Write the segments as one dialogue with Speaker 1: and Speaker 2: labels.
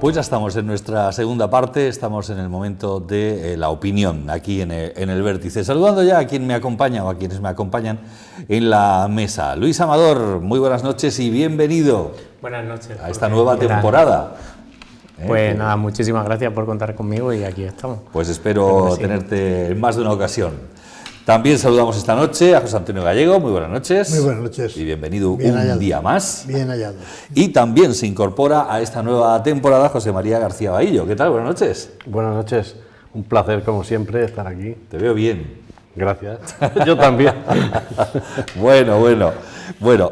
Speaker 1: Pues ya estamos en nuestra segunda parte, estamos en el momento de la opinión aquí en el Vértice. Saludando ya a quien me acompaña o a quienes me acompañan en la mesa. Luis Amador, muy buenas noches y bienvenido.
Speaker 2: Buenas noches.
Speaker 1: A esta nueva temporada.
Speaker 2: Pues nada, muchísimas gracias por contar conmigo y aquí estamos.
Speaker 1: Pues espero tenerte en más de una ocasión. También saludamos esta noche a José Antonio Gallego, muy buenas noches.
Speaker 3: Muy buenas noches.
Speaker 1: Y bienvenido un día más.
Speaker 3: Bien hallado.
Speaker 1: Y también se incorpora a esta nueva temporada José María García Bahillo. ¿Qué tal? Buenas noches.
Speaker 4: Buenas noches. Un placer, como siempre, estar aquí.
Speaker 1: Te veo bien.
Speaker 4: Gracias. Yo también.
Speaker 1: Bueno,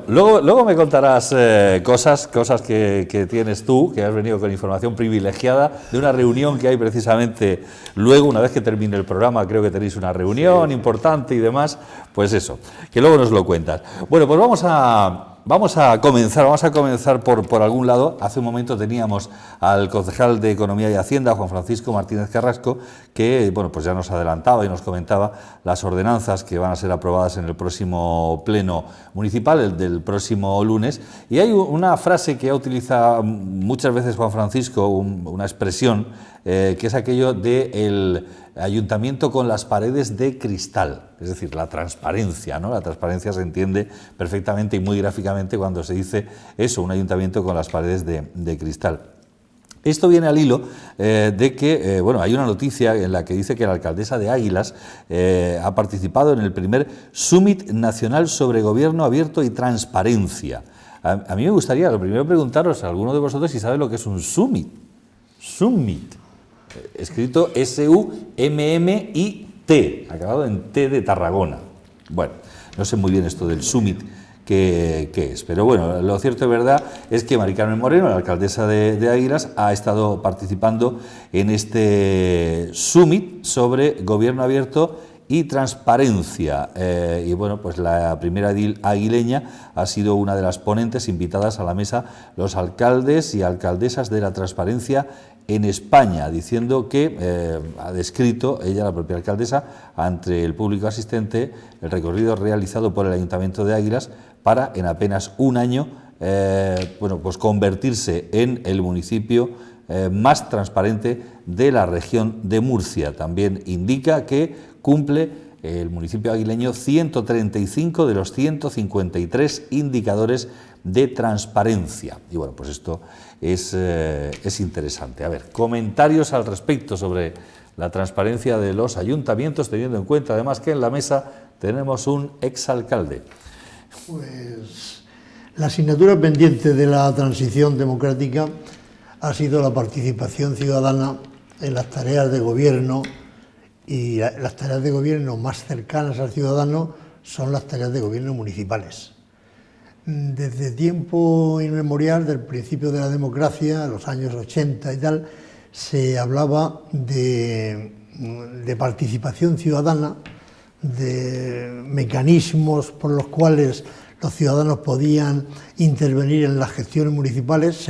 Speaker 1: luego me contarás cosas que tienes tú, que has venido con información privilegiada de una reunión que hay precisamente luego, una vez que termine el programa, creo que tenéis una reunión importante y demás, pues eso, que luego nos lo cuentas. Bueno, pues vamos a comenzar por algún lado. Hace un momento teníamos al concejal de Economía y Hacienda, Juan Francisco Martínez Carrasco, que bueno, pues ya nos adelantaba y nos comentaba las ordenanzas que van a ser aprobadas en el próximo pleno municipal, el del próximo lunes. Y hay una frase que ha utilizado muchas veces Juan Francisco, una expresión, que es aquello del ayuntamiento con las paredes de cristal, es decir, la transparencia, ¿no? La transparencia se entiende perfectamente y muy gráficamente cuando se dice eso, un ayuntamiento con las paredes de cristal. Esto viene al hilo de que, hay una noticia en la que dice que la alcaldesa de Águilas ha participado en el primer Summit Nacional sobre Gobierno Abierto y Transparencia. A mí me gustaría, lo primero, preguntaros a alguno de vosotros si sabe lo que es un Summit. Summit, escrito S-U-M-M-I-T, acabado en T de Tarragona. Bueno, no sé muy bien esto del Summit qué es, pero bueno, lo cierto y verdad es que Mari Carmen Moreno, la alcaldesa de Águilas, ha estado participando en este Summit sobre Gobierno Abierto y Transparencia, y bueno, pues la primera edil aguileña ha sido una de las ponentes invitadas a la mesa, los alcaldes y alcaldesas de la transparencia en España, diciendo que ha descrito ella, la propia alcaldesa, ante el público asistente, el recorrido realizado por el Ayuntamiento de Águilas para, en apenas un año, pues convertirse en el municipio más transparente de la región de Murcia. También indica que cumple el municipio aguileño 135 de los 153 indicadores de transparencia. Y bueno, pues esto es interesante. A ver, comentarios al respecto sobre la transparencia de los ayuntamientos, teniendo en cuenta además que en la mesa tenemos un exalcalde.
Speaker 3: Pues la asignatura pendiente de la transición democrática ha sido la participación ciudadana en las tareas de gobierno, y las tareas de gobierno más cercanas al ciudadano son las tareas de gobierno municipales. Desde tiempo inmemorial, del principio de la democracia, los años 80 y tal, se hablaba de participación ciudadana, de mecanismos por los cuales los ciudadanos podían intervenir en las gestiones municipales.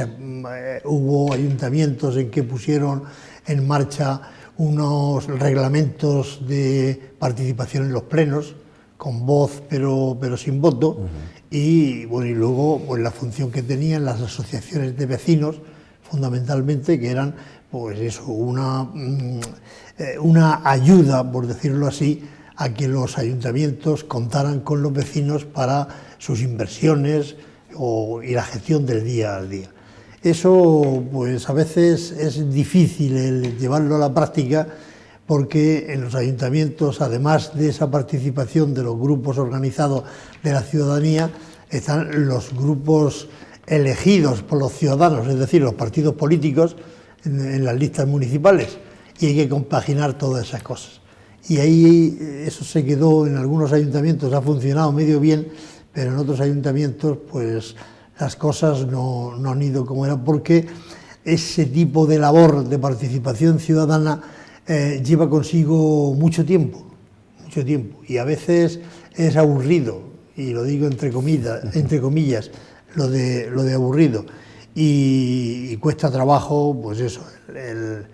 Speaker 3: Hubo ayuntamientos en que pusieron en marcha unos reglamentos de participación en los plenos, con voz pero sin voto. Y bueno, y luego pues la función que tenían las asociaciones de vecinos, fundamentalmente, que eran pues eso, una ayuda, por decirlo así, a que los ayuntamientos contaran con los vecinos para sus inversiones y la gestión del día a día. Eso pues a veces es difícil el llevarlo a la práctica, porque en los ayuntamientos, además de esa participación de los grupos organizados de la ciudadanía, están los grupos elegidos por los ciudadanos, es decir, los partidos políticos en las listas municipales, y hay que compaginar todas esas cosas. Y ahí eso se quedó, en algunos ayuntamientos ha funcionado medio bien, pero en otros ayuntamientos pues las cosas no han ido como era, porque ese tipo de labor de participación ciudadana lleva consigo mucho tiempo, y a veces es aburrido, y lo digo entre comillas, lo de aburrido, y cuesta trabajo, pues eso, el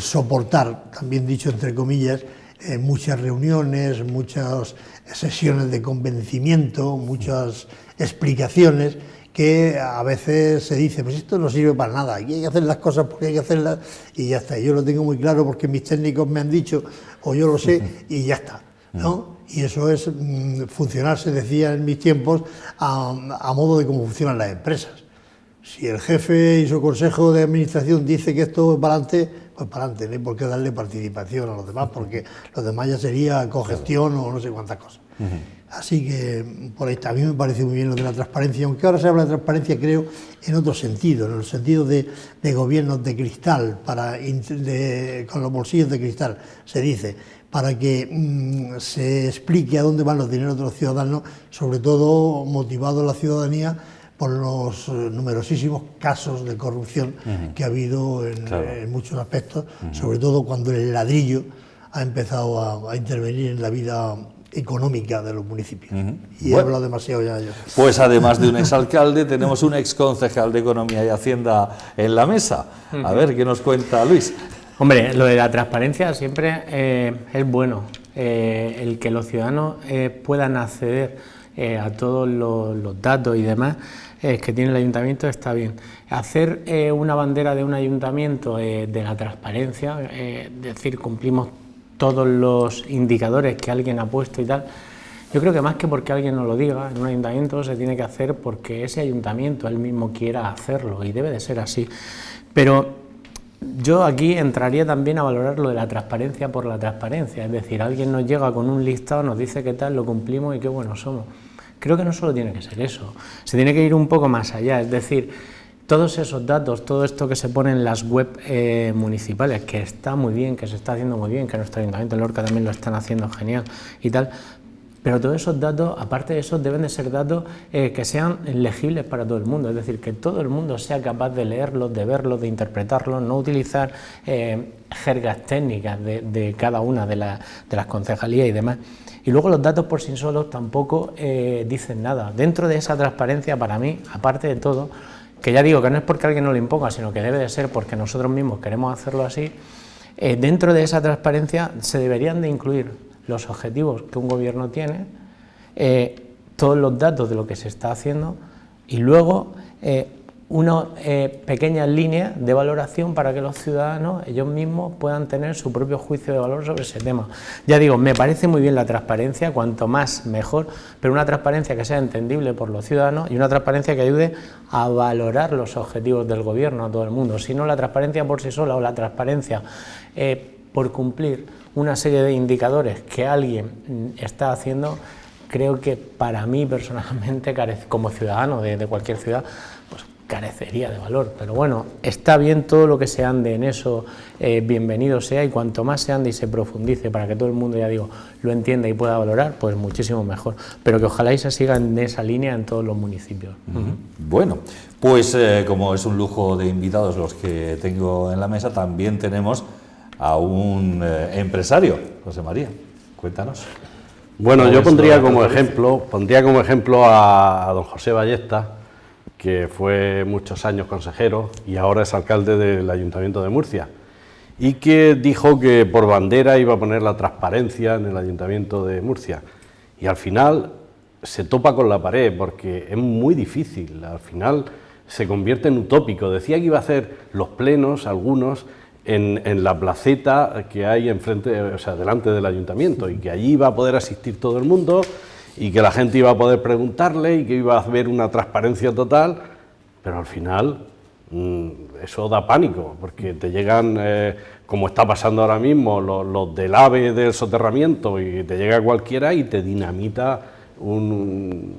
Speaker 3: soportar, también dicho entre comillas, muchas reuniones, muchas sesiones de convencimiento, muchas explicaciones que a veces se dice, pues esto no sirve para nada, aquí hay que hacer las cosas porque hay que hacerlas y ya está. Yo lo tengo muy claro porque mis técnicos me han dicho, o yo lo sé, y ya está, ¿no? Y eso es funcionar, se decía en mis tiempos, a modo de cómo funcionan las empresas. Si el jefe y su consejo de administración dice que esto es para adelante, pues para adelante, no hay por qué darle participación a los demás, porque los demás ya sería cogestión o no sé cuántas cosas. Así que por ahí está. A mí me parece muy bien lo de la transparencia, aunque ahora se habla de transparencia, creo, en otro sentido, en el sentido de gobiernos de cristal, con los bolsillos de cristal, se dice, para que se explique a dónde van los dineros de los ciudadanos, sobre todo motivado la ciudadanía por los numerosísimos casos de corrupción que ha habido en muchos aspectos, sobre todo cuando el ladrillo ha empezado a intervenir en la vida económica de los municipios. Y he hablado demasiado ya yo.
Speaker 1: Pues además de un exalcalde, tenemos un exconcejal de Economía y Hacienda en la mesa. A ver, ¿qué nos cuenta Luis?
Speaker 2: Hombre, lo de la transparencia siempre es bueno. El que los ciudadanos puedan acceder a todos los datos y demás que tiene el ayuntamiento está bien. Hacer una bandera de un ayuntamiento de la transparencia, es decir, cumplimos todos los indicadores que alguien ha puesto y tal, yo creo que más que porque alguien nos lo diga, en un ayuntamiento se tiene que hacer porque ese ayuntamiento él mismo quiera hacerlo y debe de ser así. Pero yo aquí entraría también a valorar lo de la transparencia por la transparencia, es decir, alguien nos llega con un listado, nos dice qué tal, lo cumplimos y qué buenos somos. Creo que no solo tiene que ser eso, se tiene que ir un poco más allá, es decir, todos esos datos, todo esto que se pone en las web municipales, que está muy bien, que se está haciendo muy bien, que nuestro ayuntamiento de Lorca también lo están haciendo genial y tal, pero todos esos datos, aparte de eso, deben de ser datos que sean legibles para todo el mundo, es decir, que todo el mundo sea capaz de leerlos, de verlos, de interpretarlos, no utilizar jergas técnicas de cada una de las concejalías y demás. Y luego los datos por sí solos tampoco dicen nada. Dentro de esa transparencia, para mí, aparte de todo, que ya digo que no es porque alguien nos lo imponga, sino que debe de ser porque nosotros mismos queremos hacerlo así, dentro de esa transparencia se deberían de incluir los objetivos que un gobierno tiene, todos los datos de lo que se está haciendo y luego unas pequeñas líneas de valoración para que los ciudadanos ellos mismos puedan tener su propio juicio de valor sobre ese tema. Ya digo, me parece muy bien la transparencia, cuanto más mejor, pero una transparencia que sea entendible por los ciudadanos y una transparencia que ayude a valorar los objetivos del gobierno a todo el mundo. Si no, la transparencia por sí sola o la transparencia por cumplir una serie de indicadores que alguien está haciendo, creo que para mí personalmente, como ciudadano de cualquier ciudad, pues carecería de valor, pero bueno, está bien todo lo que se ande en eso, bienvenido sea, y cuanto más se ande y se profundice para que todo el mundo, ya digo, lo entienda y pueda valorar, pues muchísimo mejor, pero que ojalá y se siga en esa línea en todos los municipios.
Speaker 1: Bueno, pues como es un lujo de invitados los que tengo en la mesa, también tenemos a un empresario, José María, cuéntanos.
Speaker 4: Bueno, yo pondría como ejemplo a don José Ballesta, que fue muchos años consejero y ahora es alcalde del Ayuntamiento de Murcia, y que dijo que por bandera iba a poner la transparencia en el Ayuntamiento de Murcia, y al final se topa con la pared porque es muy difícil, al final se convierte en utópico. Decía que iba a hacer los plenos, algunos, en la placeta que hay enfrente, o sea, delante del Ayuntamiento, y que allí iba a poder asistir todo el mundo, y que la gente iba a poder preguntarle y que iba a haber una transparencia total, pero al final eso da pánico, porque te llegan, como está pasando ahora mismo, los del AVE del soterramiento, y te llega cualquiera y te dinamita un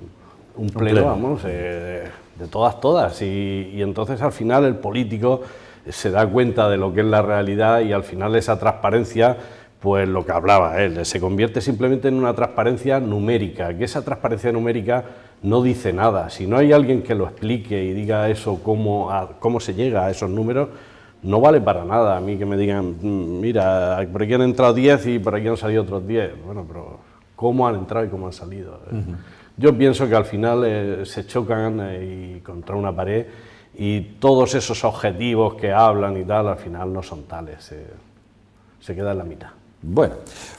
Speaker 4: pleno, vamos, de todas, y entonces al final el político se da cuenta de lo que es la realidad, y al final esa transparencia, pues lo que hablaba él, se convierte simplemente en una transparencia numérica, que esa transparencia numérica no dice nada. Si no hay alguien que lo explique y diga eso, cómo se llega a esos números, no vale para nada. A mí que me digan, mira, por aquí han entrado 10 y por aquí han salido otros 10. Bueno, pero ¿cómo han entrado y cómo han salido? Yo pienso que al final se chocan y contra una pared, y todos esos objetivos que hablan y tal, al final no son tales, se queda en la mitad.
Speaker 1: Bueno,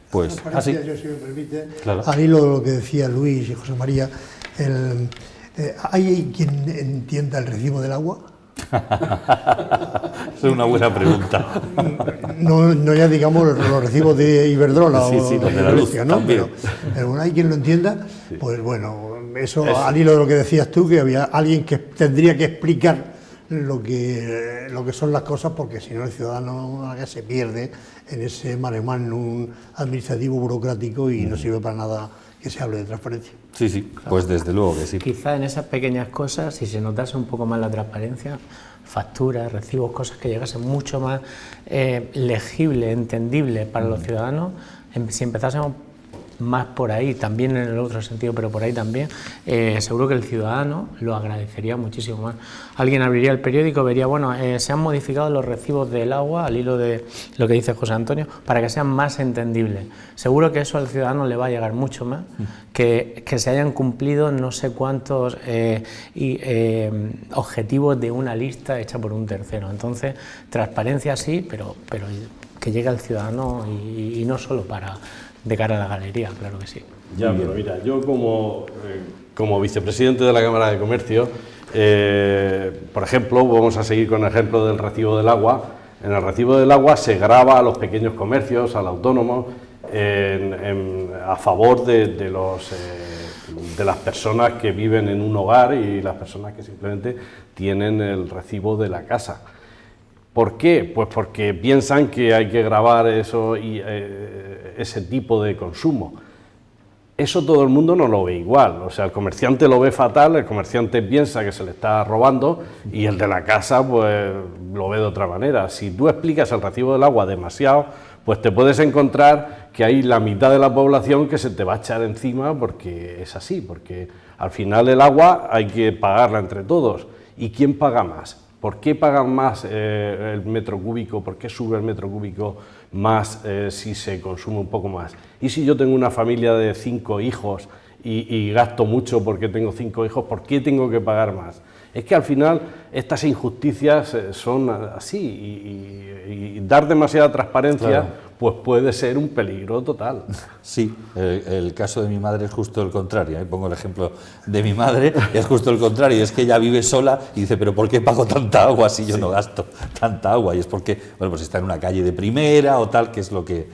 Speaker 1: pues
Speaker 3: así. Yo, si me permite,
Speaker 1: claro.
Speaker 3: al hilo de lo que decía Luis y José María, ¿Hay quien entienda el recibo del agua?
Speaker 1: Es una buena pregunta.
Speaker 3: No ya digamos los recibos de Iberdrola
Speaker 1: Sí,
Speaker 3: o
Speaker 1: los de la luz,
Speaker 3: ¿no?
Speaker 1: también.
Speaker 3: Pero bueno, hay quien lo entienda, pues bueno, eso al hilo de lo que decías tú, que había alguien que tendría que explicar lo que son las cosas, porque si no el ciudadano se pierde en ese mare magnum administrativo burocrático y no sirve para nada que se hable de transparencia.
Speaker 1: Sí, sí, pues desde luego que sí.
Speaker 2: Quizá en esas pequeñas cosas, si se notase un poco más la transparencia, facturas, recibos, cosas que llegasen mucho más legible, entendible para los ciudadanos, si empezásemos más por ahí, también en el otro sentido, pero por ahí también, seguro que el ciudadano lo agradecería muchísimo más. Alguien abriría el periódico, vería, bueno, se han modificado los recibos del agua, al hilo de lo que dice José Antonio, para que sean más entendibles. Seguro que eso al ciudadano le va a llegar mucho más, que se hayan cumplido no sé cuántos objetivos de una lista hecha por un tercero. Entonces, transparencia sí, pero que llegue al ciudadano y no solo de cara a la galería, claro que sí.
Speaker 4: Ya, pero mira, yo como vicepresidente de la Cámara de Comercio, por ejemplo, vamos a seguir con el ejemplo del recibo del agua. En el recibo del agua se grava a los pequeños comercios, al autónomo, a favor de las personas que viven en un hogar y las personas que simplemente tienen el recibo de la casa. ¿Por qué? Pues porque piensan que hay que gravar eso y ese tipo de consumo. Eso todo el mundo no lo ve igual, o sea, el comerciante lo ve fatal, el comerciante piensa que se le está robando y el de la casa pues lo ve de otra manera. Si tú explicas el recibo del agua demasiado, pues te puedes encontrar que hay la mitad de la población que se te va a echar encima porque es así, porque al final el agua hay que pagarla entre todos. ¿Y quién paga más? ¿Por qué pagan más el metro cúbico? ¿Por qué sube el metro cúbico más si se consume un poco más? Y si yo tengo una familia de 5 hijos y gasto mucho porque tengo 5 hijos, ¿por qué tengo que pagar más? Es que al final estas injusticias son así y dar demasiada transparencia, claro, pues puede ser un peligro total.
Speaker 1: Sí, el caso de mi madre es justo el contrario. Pongo el ejemplo de mi madre, es justo el contrario, es que ella vive sola y dice, pero ¿por qué pago tanta agua si yo no gasto tanta agua? Y es porque, bueno, pues está en una calle de primera o tal, que es lo que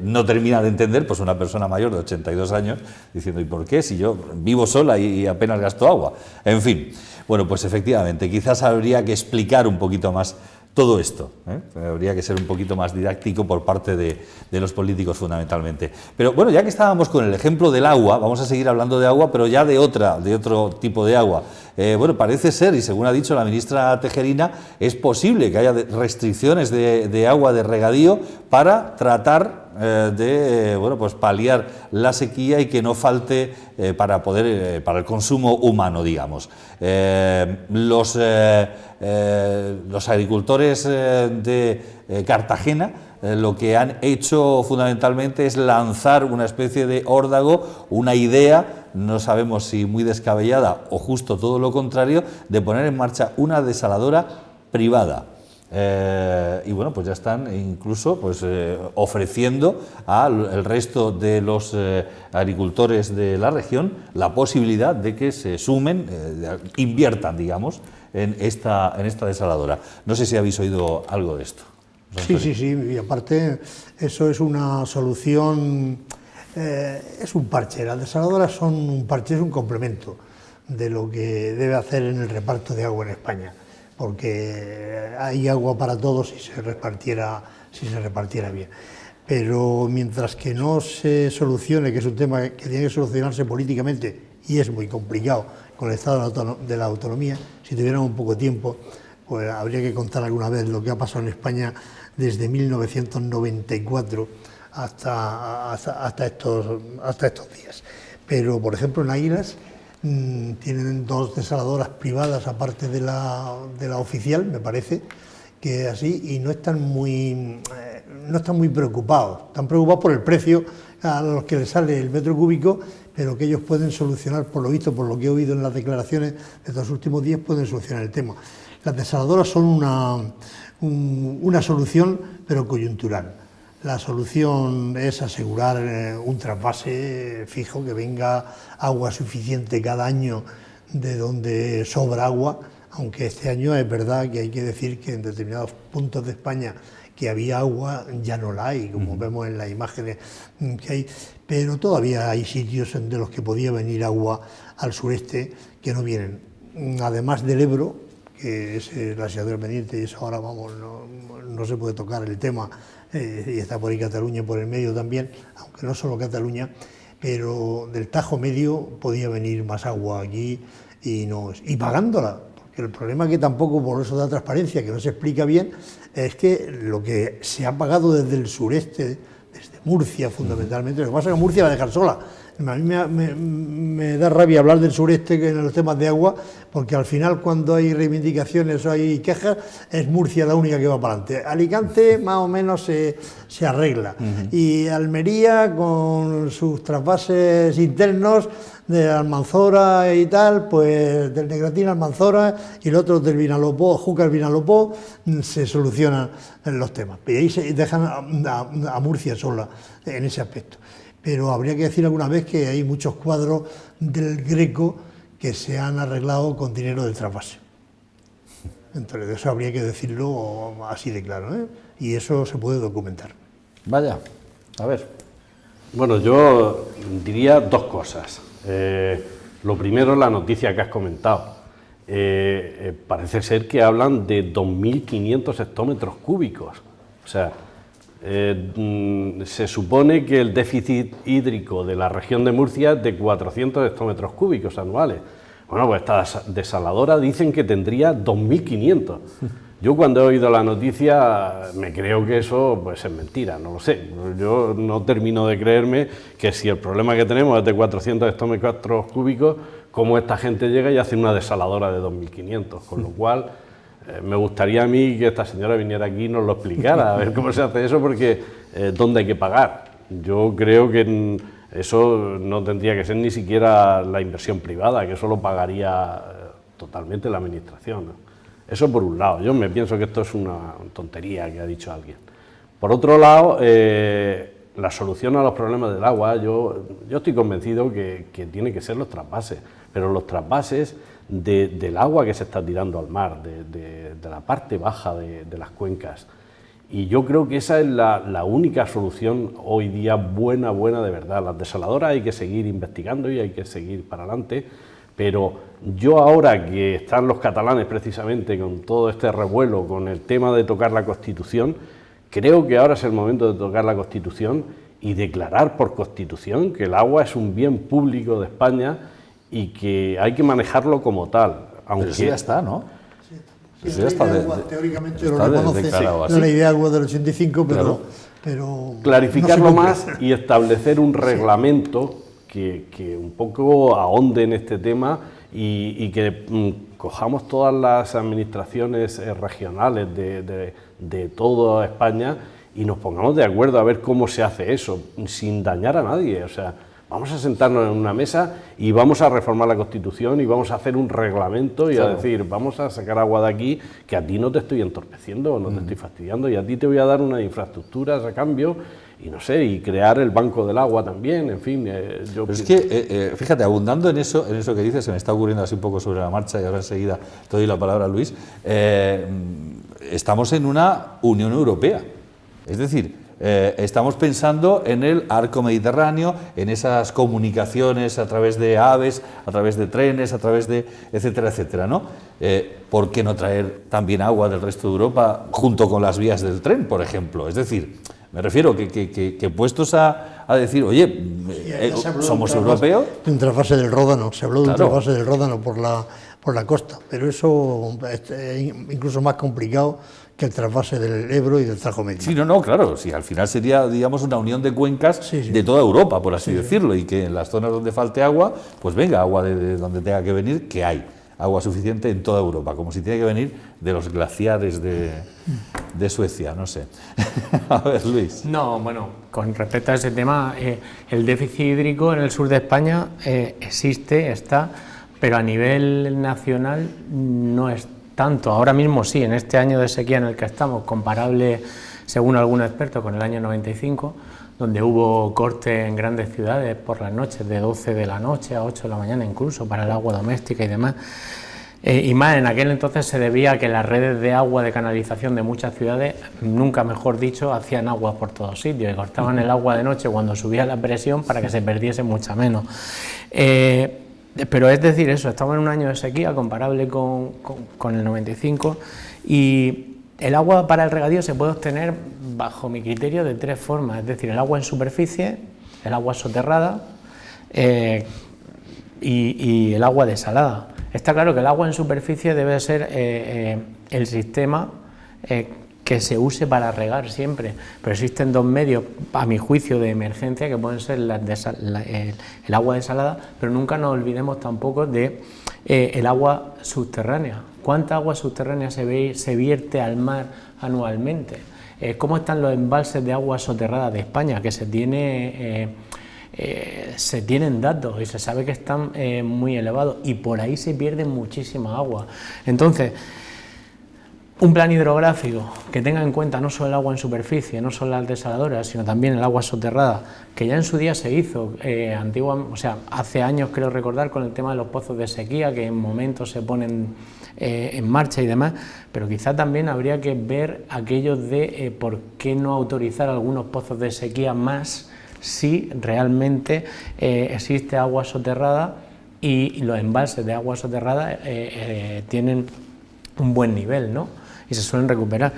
Speaker 1: no termina de entender pues una persona mayor de 82 años, diciendo, ¿y por qué? Si yo vivo sola y apenas gasto agua. En fin, bueno, pues efectivamente, quizás habría que explicar un poquito más todo esto, habría que ser un poquito más didáctico por parte de los políticos fundamentalmente. Pero bueno, ya que estábamos con el ejemplo del agua, vamos a seguir hablando de agua, pero ya de otro tipo de agua. Bueno, parece ser, y según ha dicho la ministra Tejerina, es posible que haya restricciones de agua de regadío para tratar de pues paliar la sequía y que no falte para el consumo humano, digamos. Los agricultores de Cartagena lo que han hecho fundamentalmente es lanzar una especie de órdago, una idea, no sabemos si muy descabellada o justo todo lo contrario, de poner en marcha una desaladora privada. Y bueno, pues ya están incluso ofreciendo al resto de los agricultores de la región la posibilidad de que se sumen, inviertan, digamos, en esta desaladora. No sé si habéis oído algo de esto.
Speaker 3: Sí, y aparte eso es una solución, es un parche. Las desaladoras son un parche, es un complemento de lo que debe hacer en el reparto de agua en España, porque hay agua para todos si se repartiera bien. Pero mientras que no se solucione, que es un tema que tiene que solucionarse políticamente y es muy complicado con el estado de la autonomía, si tuviéramos un poco de tiempo, pues habría que contar alguna vez lo que ha pasado en España desde 1994 hasta estos días. Pero, por ejemplo, en Águilas tienen 2 desaladoras privadas aparte de la oficial, me parece que así, y no están muy preocupados. Están preocupados por el precio a los que les sale el metro cúbico, pero que ellos pueden solucionar, por lo visto, por lo que he oído en las declaraciones de estos últimos días, pueden solucionar el tema. Las desaladoras son una solución, pero coyuntural. La solución es asegurar un trasvase fijo, que venga agua suficiente cada año de donde sobra agua, aunque este año es verdad que hay que decir que en determinados puntos de España que había agua, ya no la hay, como vemos en las imágenes que hay, pero todavía hay sitios de los que podía venir agua al sureste que no vienen. Además del Ebro, que es la asignatura pendiente, y eso ahora vamos, no se puede tocar el tema, y está por ahí Cataluña por el medio también, aunque no solo Cataluña, pero del Tajo Medio podía venir más agua aquí y pagándola. Porque el problema que tampoco, por eso da transparencia, que no se explica bien, es que lo que se ha pagado desde el sureste, desde Murcia fundamentalmente, lo que pasa es que Murcia va a dejar sola. A mí me da rabia hablar del sureste en los temas de agua, porque al final cuando hay reivindicaciones o hay quejas, es Murcia la única que va para adelante. Alicante más o menos se arregla. Y Almería, con sus trasvases internos de Almanzora y tal, pues del Negratín a Almanzora y el otro del Vinalopó, Júcar Vinalopó, se solucionan los temas. Y ahí se dejan a Murcia sola en ese aspecto. Pero habría que decir alguna vez que hay muchos cuadros del Greco que se han arreglado con dinero del trasvase. Entonces, eso habría que decirlo así de claro, ¿eh? Y eso se puede documentar.
Speaker 1: Vaya, a ver.
Speaker 4: Bueno, yo diría dos cosas. Lo primero, la noticia que has comentado. Parece ser que hablan de 2.500 hectómetros cúbicos. O sea, se supone que el déficit hídrico de la región de Murcia es de 400 hectómetros cúbicos anuales. Bueno, pues esta desaladora dicen que tendría 2.500. Yo cuando he oído la noticia me creo que eso pues es mentira, no lo sé. Yo no termino de creerme que si el problema que tenemos es de 400 hectómetros cúbicos, cómo esta gente llega y hace una desaladora de 2.500, con lo cual me gustaría a mí que esta señora viniera aquí y nos lo explicara, a ver cómo se hace eso, porque ¿dónde hay que pagar? Yo creo que eso no tendría que ser ni siquiera la inversión privada, que eso lo pagaría totalmente la administración, ¿no? Eso por un lado. Yo me pienso que esto es una tontería que ha dicho alguien. Por otro lado, la solución a los problemas del agua, yo estoy convencido que tiene que ser los trasvases, pero los trasvases del agua que se está tirando al mar, de la parte baja de las cuencas. Y yo creo que esa es la única solución hoy día buena de verdad. Las desaladoras hay que seguir investigando y hay que seguir para adelante, pero yo ahora que están los catalanes precisamente con todo este revuelo, con el tema de tocar la Constitución, creo que ahora es el momento de tocar la Constitución y declarar por Constitución que el agua es un bien público de España y que hay que manejarlo como tal. Aunque
Speaker 1: Pero eso ya está, ¿no?
Speaker 3: Sí,
Speaker 1: Eso ya está
Speaker 3: teóricamente
Speaker 1: está
Speaker 3: lo reconoce
Speaker 1: declarado así.
Speaker 3: la ley de agua del 85,
Speaker 1: Claro.
Speaker 3: pero
Speaker 4: clarificarlo
Speaker 3: no se cumple.
Speaker 4: más y establecer un reglamento que un poco ahonde en este tema y que cojamos todas las administraciones regionales de toda España y nos pongamos de acuerdo a ver cómo se hace eso, sin dañar a nadie. O sea, vamos a sentarnos en una mesa y vamos a reformar la Constitución y vamos a hacer un reglamento y a decir, vamos a sacar agua de aquí, que a ti no te estoy entorpeciendo, no te estoy fastidiando, y a ti te voy a dar unas infraestructuras a cambio, y no sé, y crear el banco del agua también, en fin.
Speaker 1: Pero es que, fíjate, abundando en eso que dices, se me está ocurriendo así un poco sobre la marcha, y ahora enseguida te doy la palabra a Luis, estamos en una Unión Europea, es decir, estamos pensando en el arco mediterráneo, en esas comunicaciones a través de aves, a través de trenes, a través de etcétera, etcétera, ¿no? ¿Por qué no traer también agua del resto de Europa junto con las vías del tren, por ejemplo? Es decir, me refiero que puestos a decir, oye, somos europeos.
Speaker 3: De un trasvase del Ródano, se habló de un
Speaker 1: Claro.
Speaker 3: trasvase del Ródano por la costa, pero eso es incluso más complicado que el trasvase del Ebro y del Tajo Medio.
Speaker 1: Sí, no, claro, sí, al final sería, digamos, una unión de cuencas
Speaker 3: Sí.
Speaker 1: de toda Europa, por así decirlo, y que en las zonas donde falte agua, pues venga, agua de donde tenga que venir, que hay agua suficiente en toda Europa, como si tiene que venir de los glaciares de Suecia, no sé. A ver, Luis.
Speaker 2: No, bueno, con respecto a ese tema, el déficit hídrico en el sur de España existe, está, pero a nivel nacional no es tanto. Ahora mismo sí, en este año de sequía en el que estamos, comparable según algunos expertos, con el año 95, donde hubo cortes en grandes ciudades por las noches, de 12 de la noche a 8 de la mañana incluso, para el agua doméstica y demás. Y más en aquel entonces se debía a que las redes de agua de canalización de muchas ciudades, nunca mejor dicho, hacían agua por todos sitios y cortaban el agua de noche cuando subía la presión para que se perdiese mucha menos. Pero es decir, eso, estamos en un año de sequía comparable con el 95 y el agua para el regadío se puede obtener, bajo mi criterio, de 3 formas, es decir, el agua en superficie, el agua soterrada y el agua desalada. Está claro que el agua en superficie debe ser el sistema que se use para regar siempre, pero existen 2 medios, a mi juicio, de emergencia, que pueden ser el agua desalada, pero nunca nos olvidemos tampoco de el agua subterránea. ¿Cuánta agua subterránea se vierte al mar anualmente? ¿Cómo están los embalses de agua soterrada de España? Que se tienen datos y se sabe que están muy elevados y por ahí se pierde muchísima agua. Entonces, un plan hidrográfico que tenga en cuenta no solo el agua en superficie, no solo las desaladoras, sino también el agua soterrada, que ya en su día se hizo, hace años creo recordar, con el tema de los pozos de sequía, que en momentos se ponen en marcha y demás, pero quizá también habría que ver aquello de por qué no autorizar algunos pozos de sequía más si realmente existe agua soterrada y los embalses de agua soterrada tienen un buen nivel, ¿no? Y se suelen recuperar.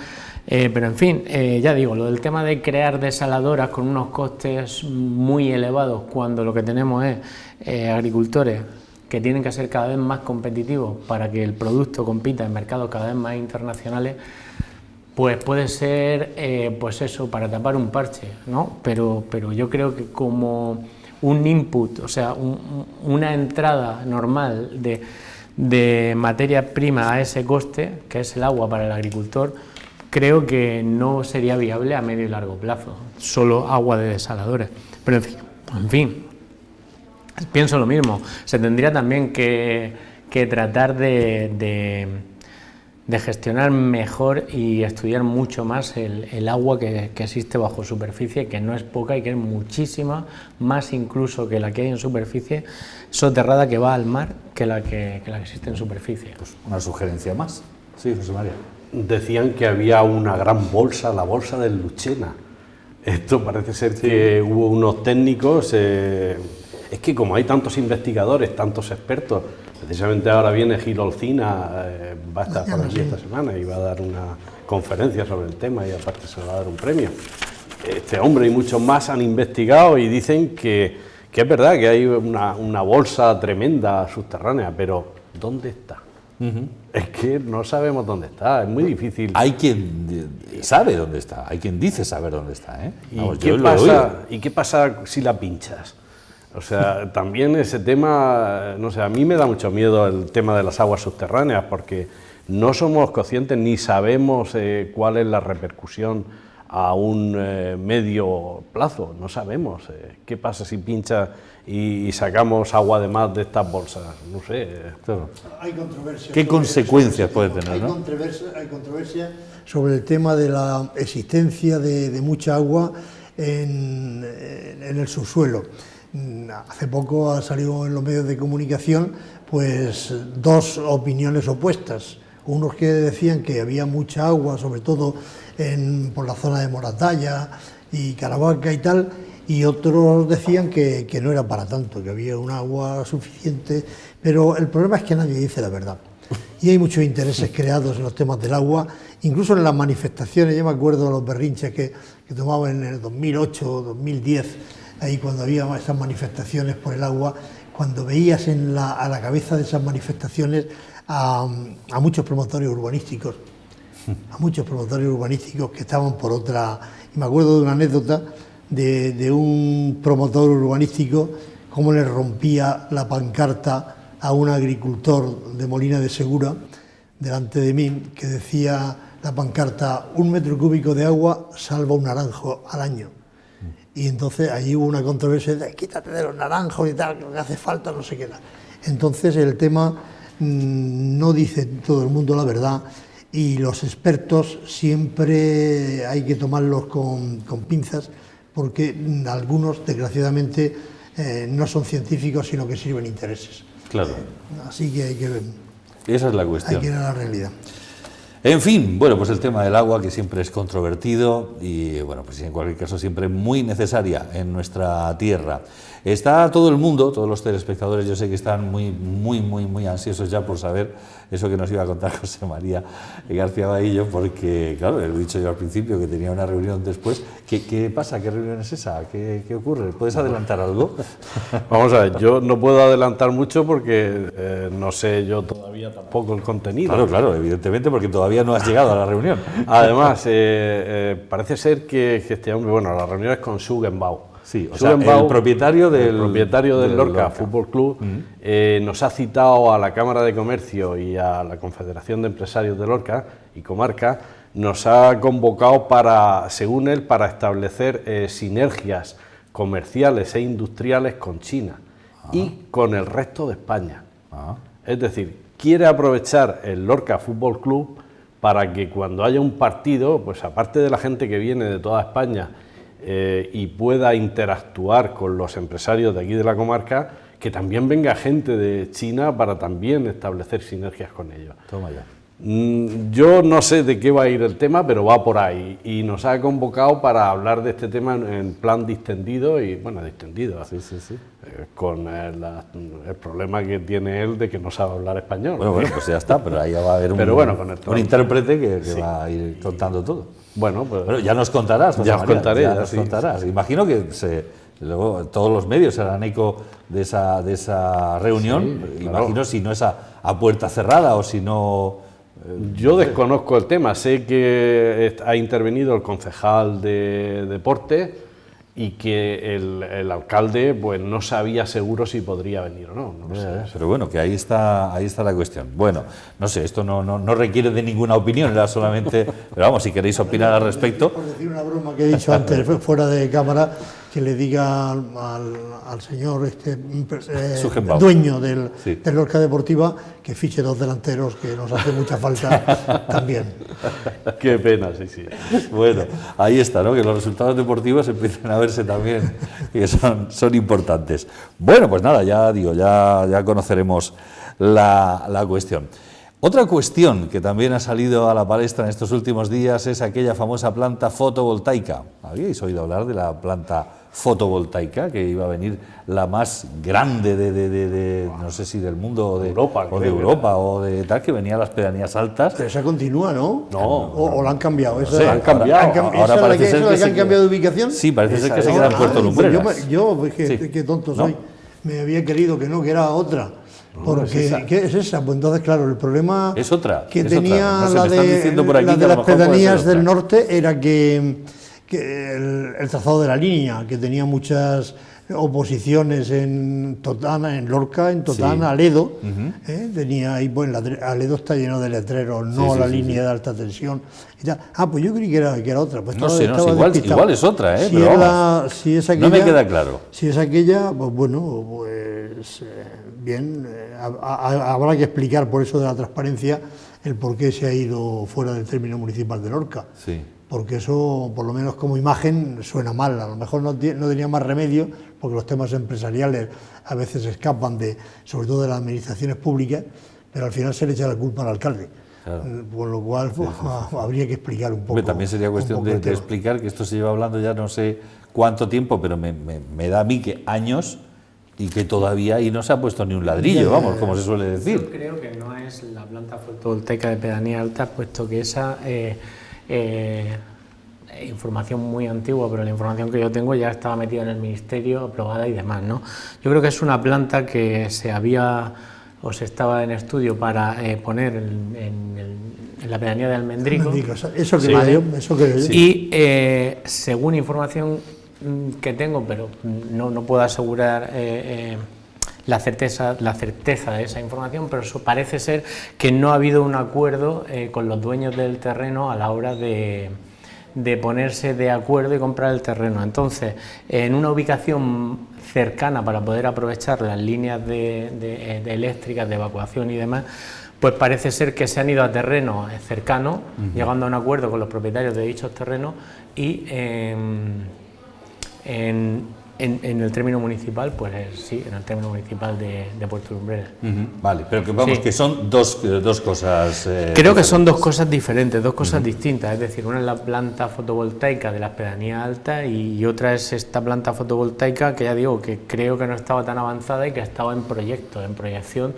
Speaker 2: Pero en fin, ya digo, lo del tema de crear desaladoras con unos costes muy elevados cuando lo que tenemos es agricultores que tienen que ser cada vez más competitivos para que el producto compita en mercados cada vez más internacionales, pues puede ser, pues eso, para tapar un parche, ¿no? Pero yo creo que como un input, o sea, una entrada normal de materia prima a ese coste, que es el agua para el agricultor, creo que no sería viable a medio y largo plazo, solo agua de desaladores. Pero en fin, pienso lo mismo, se tendría también que tratar de gestionar mejor y estudiar mucho más el agua que existe bajo superficie, que no es poca y que es muchísima, más incluso que la que hay en superficie soterrada, que va al mar, que la que existe en superficie.
Speaker 1: Pues una sugerencia más. Sí, José María.
Speaker 4: Decían que había una gran bolsa, la bolsa del Luchena. Esto parece ser que hubo unos técnicos, es que como hay tantos investigadores, tantos expertos, precisamente ahora viene Gil Olcina, va a estar por aquí esta semana y va a dar una conferencia sobre el tema y aparte se le va a dar un premio. Este hombre y muchos más han investigado y dicen que es verdad que hay una bolsa tremenda subterránea, pero ¿dónde está? Es que no sabemos dónde está, es muy difícil.
Speaker 1: Hay quien sabe dónde está, hay quien dice saber dónde está, ¿eh? Vamos,
Speaker 4: ¿Y qué pasa si la pinchas? O sea, también ese tema, no sé, a mí me da mucho miedo el tema de las aguas subterráneas porque no somos conscientes ni sabemos cuál es la repercusión a un medio plazo, no sabemos qué pasa si pincha y sacamos agua de más de estas bolsas, no sé.
Speaker 1: Claro.
Speaker 3: Hay controversia.
Speaker 1: ¿Qué consecuencias puede tener, no?
Speaker 3: Hay controversia sobre el tema de la existencia de mucha agua en el subsuelo. Hace poco ha salido en los medios de comunicación pues 2 opiniones opuestas. Unos que decían que había mucha agua, sobre todo por la zona de Moratalla y Caravaca y tal, y otros decían que no era para tanto, que había un agua suficiente, pero el problema es que nadie dice la verdad. Y hay muchos intereses creados en los temas del agua, incluso en las manifestaciones. Yo me acuerdo de los berrinches que tomaban en el 2008 o 2010, ahí cuando había esas manifestaciones por el agua, cuando veías a la cabeza de esas manifestaciones a muchos promotores urbanísticos, que estaban por otra. Y me acuerdo de una anécdota de un promotor urbanístico, cómo le rompía la pancarta a un agricultor de Molina de Segura, delante de mí, que decía la pancarta: 1 metro cúbico de agua salva un naranjo al año. Y entonces allí hubo una controversia de quítate de los naranjos y tal, lo que hace falta, no sé qué tal. Entonces el tema no dice todo el mundo la verdad y los expertos siempre hay que tomarlos con pinzas, porque algunos, desgraciadamente, no son científicos, sino que sirven intereses.
Speaker 1: Claro.
Speaker 3: Así que hay que ver.
Speaker 1: Esa es la cuestión.
Speaker 3: Hay que ir a la realidad.
Speaker 1: En fin, bueno, pues el tema del agua, que siempre es controvertido y, bueno, pues en cualquier caso siempre muy necesaria en nuestra tierra. Está todo el mundo, todos los telespectadores, yo sé que están muy ansiosos ya por saber eso que nos iba a contar José María García Bahillo, porque, claro, lo he dicho yo al principio, que tenía una reunión después. ¿Qué pasa? ¿Qué reunión es esa? ¿Qué ocurre? ¿Puedes adelantar algo?
Speaker 4: Vamos a ver, yo no puedo adelantar mucho porque no sé yo todavía tampoco el contenido.
Speaker 1: Claro, evidentemente, porque todavía no has llegado a la reunión.
Speaker 4: Además, parece ser que este hombre, bueno, la reunión es con Suggenbau.
Speaker 1: Sí, o sea, el propietario del
Speaker 4: Lorca Fútbol Club nos ha citado a la Cámara de Comercio y a la Confederación de Empresarios de Lorca y Comarca, nos ha convocado para, según él, para establecer sinergias comerciales e industriales con China y con el resto de España. Es decir, quiere aprovechar el Lorca Fútbol Club para que cuando haya un partido, pues aparte de la gente que viene de toda España, y pueda interactuar con los empresarios de aquí de la comarca, que también venga gente de China para también establecer sinergias con ellos.
Speaker 1: Toma ya.
Speaker 4: Yo no sé de qué va a ir el tema, pero va por ahí y nos ha convocado para hablar de este tema en plan distendido y, bueno, distendido,
Speaker 1: sí.
Speaker 4: Con el problema que tiene él de que no sabe hablar español.
Speaker 1: Bueno, pues ya está, pero ahí va a haber un intérprete que va a ir contando todo.
Speaker 4: Bueno,
Speaker 1: ya nos contarás, José María,
Speaker 4: nos contarás.
Speaker 1: Imagino que luego todos los medios harán eco de esa reunión.
Speaker 4: Sí,
Speaker 1: imagino,
Speaker 4: claro.
Speaker 1: si no es a puerta cerrada o si no...
Speaker 4: Yo desconozco el tema, sé que ha intervenido el concejal de deporte y que el alcalde pues no sabía seguro si podría venir o no. No lo sé.
Speaker 1: Pero bueno, que ahí está la cuestión. Bueno, no sé, esto no requiere de ninguna opinión, era solamente... Pero vamos, si queréis opinar al respecto...
Speaker 3: Por decir una broma que he dicho antes, fuera de cámara, que le diga al señor dueño del Lorca Deportiva que fiche 2 delanteros, que nos hace mucha falta también.
Speaker 4: Qué pena, sí.
Speaker 1: Bueno, ahí está, ¿no? Que los resultados deportivos empiecen a verse también, que son importantes. Bueno, pues nada, ya conoceremos la cuestión. Otra cuestión que también ha salido a la palestra en estos últimos días es aquella famosa planta fotovoltaica. ¿Habíais oído hablar de la planta fotovoltaica, que iba a venir la más grande de no sé si del mundo o de Europa o de tal, que venía a las pedanías altas?
Speaker 3: Pero esa continúa, ¿no?
Speaker 4: No.
Speaker 3: ¿O la han cambiado?
Speaker 1: No sé, han cambiado. Ahora parece ser que
Speaker 3: han cambiado de ubicación.
Speaker 1: Sí, parece ser que se queda en Puerto Lumbreras.
Speaker 3: Yo qué tonto soy. Me había querido que era otra. Porque, ¿qué es esa? Pues entonces, claro, el problema
Speaker 1: es otra,
Speaker 3: que tenía
Speaker 1: No sé,
Speaker 3: la de las pedanías del norte era que el trazado de la línea, que tenía muchas oposiciones en Totana, en Lorca, en Totana, Aledo, tenía ahí, bueno, Aledo está lleno de letreros, la línea de alta tensión y tal. Pues yo creí que era otra. Pues
Speaker 1: no sé, igual es otra,
Speaker 3: si
Speaker 1: pero
Speaker 3: si es aquella,
Speaker 1: no me queda claro.
Speaker 3: Si es aquella, pues bueno, bien, habrá que explicar por eso de la transparencia el por qué se ha ido fuera del término municipal de Lorca.
Speaker 1: Sí.
Speaker 3: Porque eso, por lo menos como imagen, suena mal. A lo mejor no tenía más remedio, porque los temas empresariales a veces escapan sobre todo de las administraciones públicas, pero al final se le echa la culpa al alcalde. Claro. Por lo cual habría que explicar un poco.
Speaker 1: También sería cuestión de explicar que esto se lleva hablando ya no sé cuánto tiempo, pero me da a mí que años, y que todavía ahí no se ha puesto ni un ladrillo, vamos, como se suele decir.
Speaker 2: Yo creo que no es la planta fotovoltaica de pedanía alta, puesto que esa... información muy antigua, pero la información que yo tengo ya estaba metida en el ministerio, aprobada y demás, ¿no? Yo creo que es una planta que se estaba en estudio para poner en la pedanía de Almendrico.
Speaker 3: Eso creo yo.
Speaker 2: Y según información que tengo, pero no puedo asegurar la certeza de esa información, pero eso parece ser que no ha habido un acuerdo con los dueños del terreno a la hora de ponerse de acuerdo y comprar el terreno. Entonces, en una ubicación cercana para poder aprovechar las líneas de eléctricas de evacuación y demás, pues parece ser que se han ido a terrenos cercanos, llegando a un acuerdo con los propietarios de dichos terrenos y en el término municipal, pues sí, en el término municipal de Puerto Lumbreras.
Speaker 1: Vale, pero que vamos,
Speaker 2: Sí.
Speaker 1: que son dos cosas.
Speaker 2: Creo que son dos cosas diferentes, dos cosas distintas, es decir, una es la planta fotovoltaica de las pedanías altas y otra es esta planta fotovoltaica que ya digo que creo que no estaba tan avanzada y que estaba en proyecto, en proyección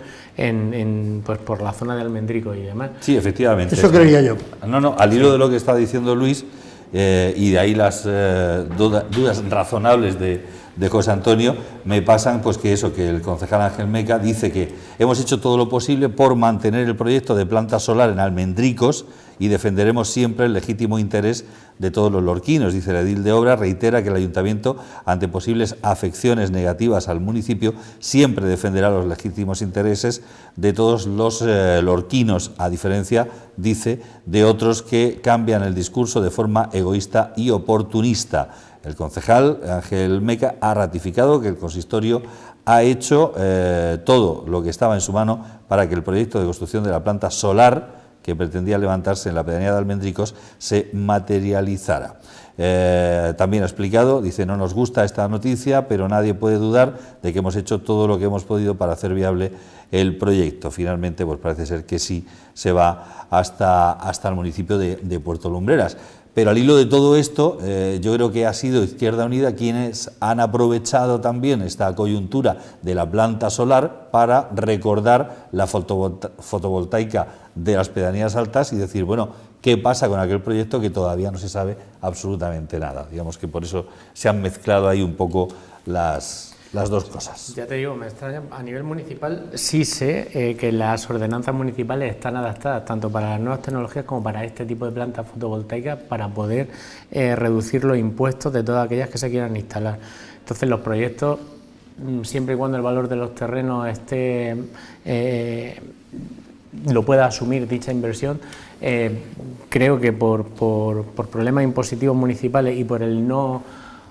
Speaker 2: pues por la zona de Almendrico y demás.
Speaker 1: Sí, efectivamente.
Speaker 3: Eso creía yo.
Speaker 1: No, al hilo de lo que está diciendo Luis, y de ahí las dudas razonables de José Antonio, me pasan pues que el concejal Ángel Meca dice que hemos hecho todo lo posible por mantener el proyecto de planta solar en Almendricos y defenderemos siempre el legítimo interés de todos los lorquinos. Dice el edil de obra, reitera que el ayuntamiento, ante posibles afecciones negativas al municipio, siempre defenderá los legítimos intereses de todos los lorquinos, a diferencia, dice, de otros que cambian el discurso de forma egoísta y oportunista. El concejal Ángel Meca ha ratificado que el consistorio ha hecho todo lo que estaba en su mano para que el proyecto de construcción de la planta solar que pretendía levantarse en la pedanía de Almendricos se materializara. También ha explicado, dice, no nos gusta esta noticia, pero nadie puede dudar de que hemos hecho todo lo que hemos podido para hacer viable el proyecto. Finalmente, pues parece ser que sí se va hasta el municipio de Puerto Lumbreras. Pero al hilo de todo esto, yo creo que ha sido Izquierda Unida quienes han aprovechado también esta coyuntura de la planta solar para recordar la fotovoltaica de las pedanías altas y decir, bueno, ¿qué pasa con aquel proyecto que todavía no se sabe absolutamente nada? Digamos que por eso se han mezclado ahí un poco las dos cosas.
Speaker 2: Ya te digo, me extraña, a nivel municipal sí sé que las ordenanzas municipales están adaptadas tanto para las nuevas tecnologías como para este tipo de plantas fotovoltaicas para poder reducir los impuestos de todas aquellas que se quieran instalar. Entonces los proyectos, siempre y cuando el valor de los terrenos esté lo pueda asumir dicha inversión, creo que por problemas impositivos municipales y por el no...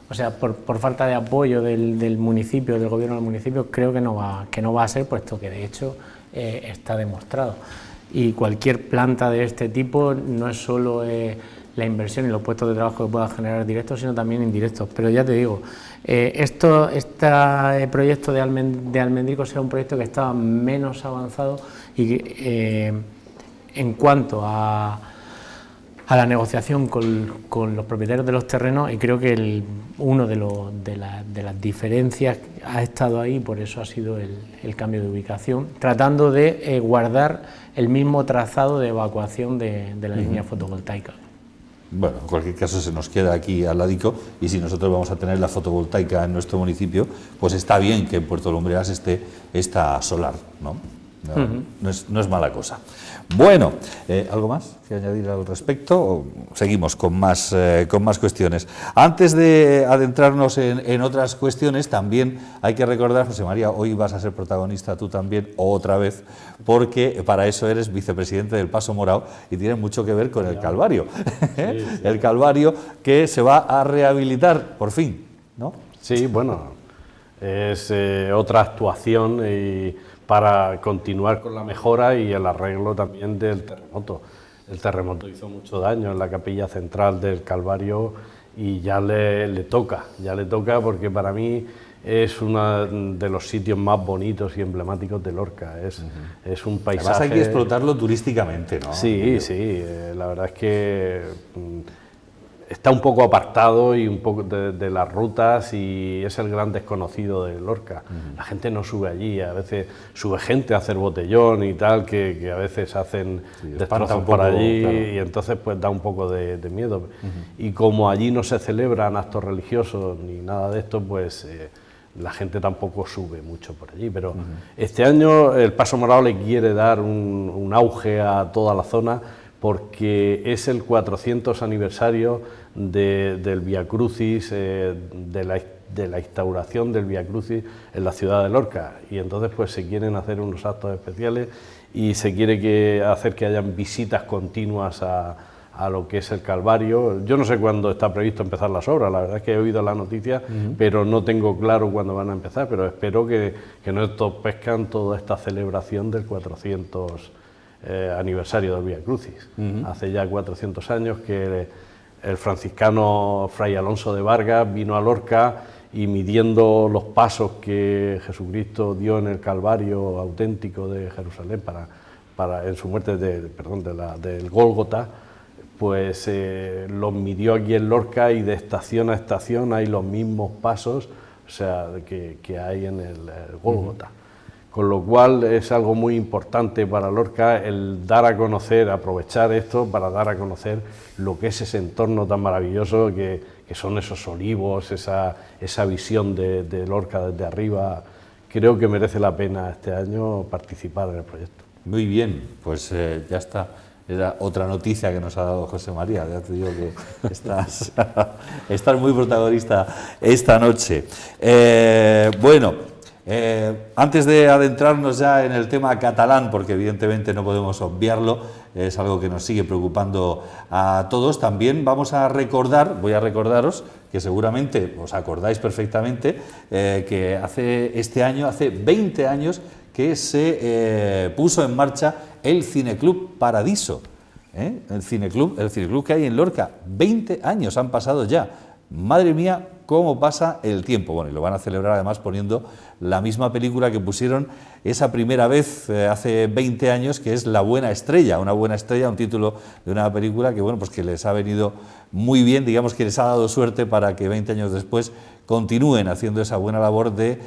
Speaker 2: O sea, por falta de apoyo del municipio, del gobierno del municipio, creo que no va a ser, puesto que de hecho está demostrado. Y cualquier planta de este tipo no es solo la inversión y los puestos de trabajo que pueda generar directos, sino también indirectos. Pero ya te digo, este proyecto de Almendricos era un proyecto que estaba menos avanzado y en cuanto a la negociación con los propietarios de los terrenos, y creo que uno de las diferencias ha estado ahí, por eso ha sido el cambio de ubicación, tratando de guardar el mismo trazado de evacuación de la línea fotovoltaica.
Speaker 1: Bueno, en cualquier caso se nos queda aquí al ladico y si nosotros vamos a tener la fotovoltaica en nuestro municipio, pues está bien que en Puerto Lumbreras esté esta solar, ¿no? No es mala cosa. Bueno, ¿algo más que añadir al respecto? ¿O seguimos con más cuestiones? Antes de adentrarnos en otras cuestiones, también hay que recordar, José María, hoy vas a ser protagonista tú también, otra vez, porque para eso eres vicepresidente del Paso Morao y tiene mucho que ver con el Calvario. Sí. El Calvario que se va a rehabilitar, por fin, ¿no?
Speaker 4: Sí, bueno, es otra actuación para continuar con la mejora y el arreglo también del terremoto. El terremoto hizo mucho daño en la capilla central del Calvario y ya le toca porque para mí es uno de los sitios más bonitos y emblemáticos de Lorca. Es un paisaje...
Speaker 1: Además hay que explotarlo turísticamente, ¿no?
Speaker 4: Sí, la verdad es que está un poco apartado y un poco de las rutas y es el gran desconocido de Lorca. La gente no sube allí, a veces sube gente a hacer botellón y tal, que a veces hacen destrozos por allí, claro. Y entonces pues da un poco de miedo. Y como allí no se celebran actos religiosos ni nada de esto, pues la gente tampoco sube mucho por allí. Pero este año el Paso Morao le quiere dar un auge a toda la zona, porque es el 400 aniversario del Vía Crucis, de la instauración del Vía Crucis en la ciudad de Lorca, y entonces pues se quieren hacer unos actos especiales y se quiere hacer que hayan visitas continuas a lo que es el Calvario. Yo no sé cuándo está previsto empezar las obras, la verdad es que he oído la noticia, pero no tengo claro cuándo van a empezar, pero espero que no entorpezcan toda esta celebración del 400 aniversario del Vía Crucis. Hace ya 400 años que el franciscano Fray Alonso de Vargas vino a Lorca y midiendo los pasos que Jesucristo dio en el Calvario auténtico de Jerusalén en su muerte del Gólgota, pues los midió aquí en Lorca y de estación a estación hay los mismos pasos, o sea, que hay en el Gólgota. Con lo cual es algo muy importante para Lorca el dar a conocer, aprovechar esto para dar a conocer lo que es ese entorno tan maravilloso que son esos olivos, esa visión de Lorca desde arriba. Creo que merece la pena este año participar en el proyecto.
Speaker 1: Muy bien, pues ya está. Era otra noticia que nos ha dado José María. Ya te digo que estás muy protagonista esta noche. Antes de adentrarnos ya en el tema catalán, porque evidentemente no podemos obviarlo, es algo que nos sigue preocupando a todos, también voy a recordaros, que seguramente os acordáis perfectamente, que hace 20 años que se puso en marcha el Cineclub Paradiso, el cineclub que hay en Lorca. 20 años han pasado ya. Madre mía, cómo pasa el tiempo. Bueno, y lo van a celebrar además poniendo la misma película que pusieron esa primera vez hace 20 años, que es La Buena Estrella, un título de una película que, bueno, pues que les ha venido muy bien, digamos que les ha dado suerte para que 20 años después continúen haciendo esa buena labor de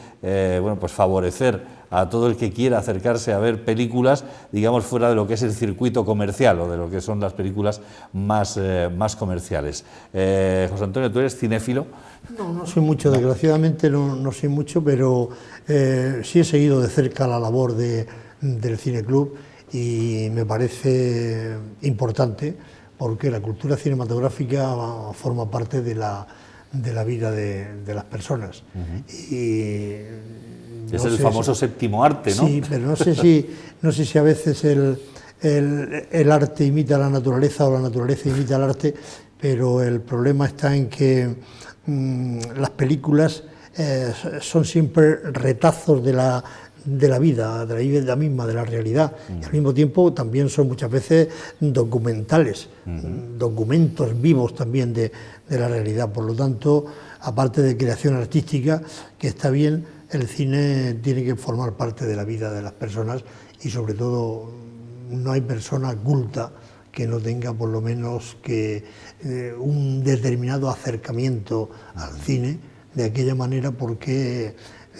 Speaker 1: pues favorecer a todo el que quiera acercarse a ver películas, digamos, fuera de lo que es el circuito comercial o de lo que son las películas más comerciales. José Antonio, ¿tú eres cinéfilo?
Speaker 3: No soy mucho, desgraciadamente no soy mucho, pero sí he seguido de cerca la labor del Cineclub y me parece importante porque la cultura cinematográfica forma parte de la vida de las personas. Y
Speaker 1: es el famoso séptimo arte, ¿no?
Speaker 3: Sí, pero no sé si a veces el arte imita a la naturaleza o la naturaleza imita al arte, pero el problema está en que las películas son siempre retazos de la vida misma, de la realidad, y al mismo tiempo también son muchas veces documentales, documentos vivos también de la realidad. Por lo tanto, aparte de creación artística, que está bien, el cine tiene que formar parte de la vida de las personas y sobre todo no hay persona culta que no tenga por lo menos que un determinado acercamiento al cine de aquella manera, porque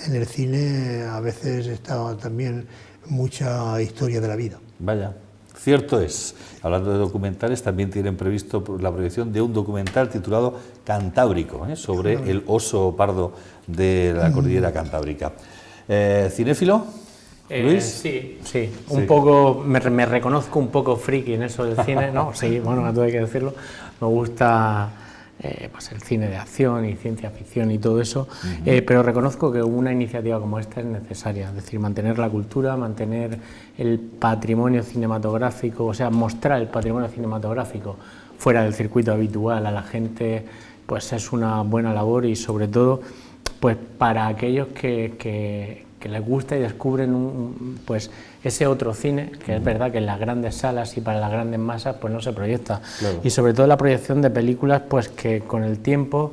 Speaker 3: en el cine a veces está también mucha historia de la vida.
Speaker 1: Vaya, cierto es. Hablando de documentales, también tienen previsto la proyección de un documental titulado Cantábrico, sobre el oso pardo de la cordillera cantábrica. ¿Cinéfilo? ¿Luis?
Speaker 2: Sí. Un poco, me reconozco un poco friki en eso del cine, ¿no? Sí, bueno, todo hay que decirlo. Me gusta pues el cine de acción y ciencia ficción y todo eso, pero reconozco que una iniciativa como esta es necesaria, es decir, mantener la cultura, mantener el patrimonio cinematográfico, o sea, mostrar el patrimonio cinematográfico fuera del circuito habitual a la gente, pues es una buena labor y sobre todo pues para aquellos que les gusta y descubren pues ese otro cine, que es verdad que en las grandes salas y para las grandes masas pues no se proyecta. Claro. Y sobre todo la proyección de películas pues que con el tiempo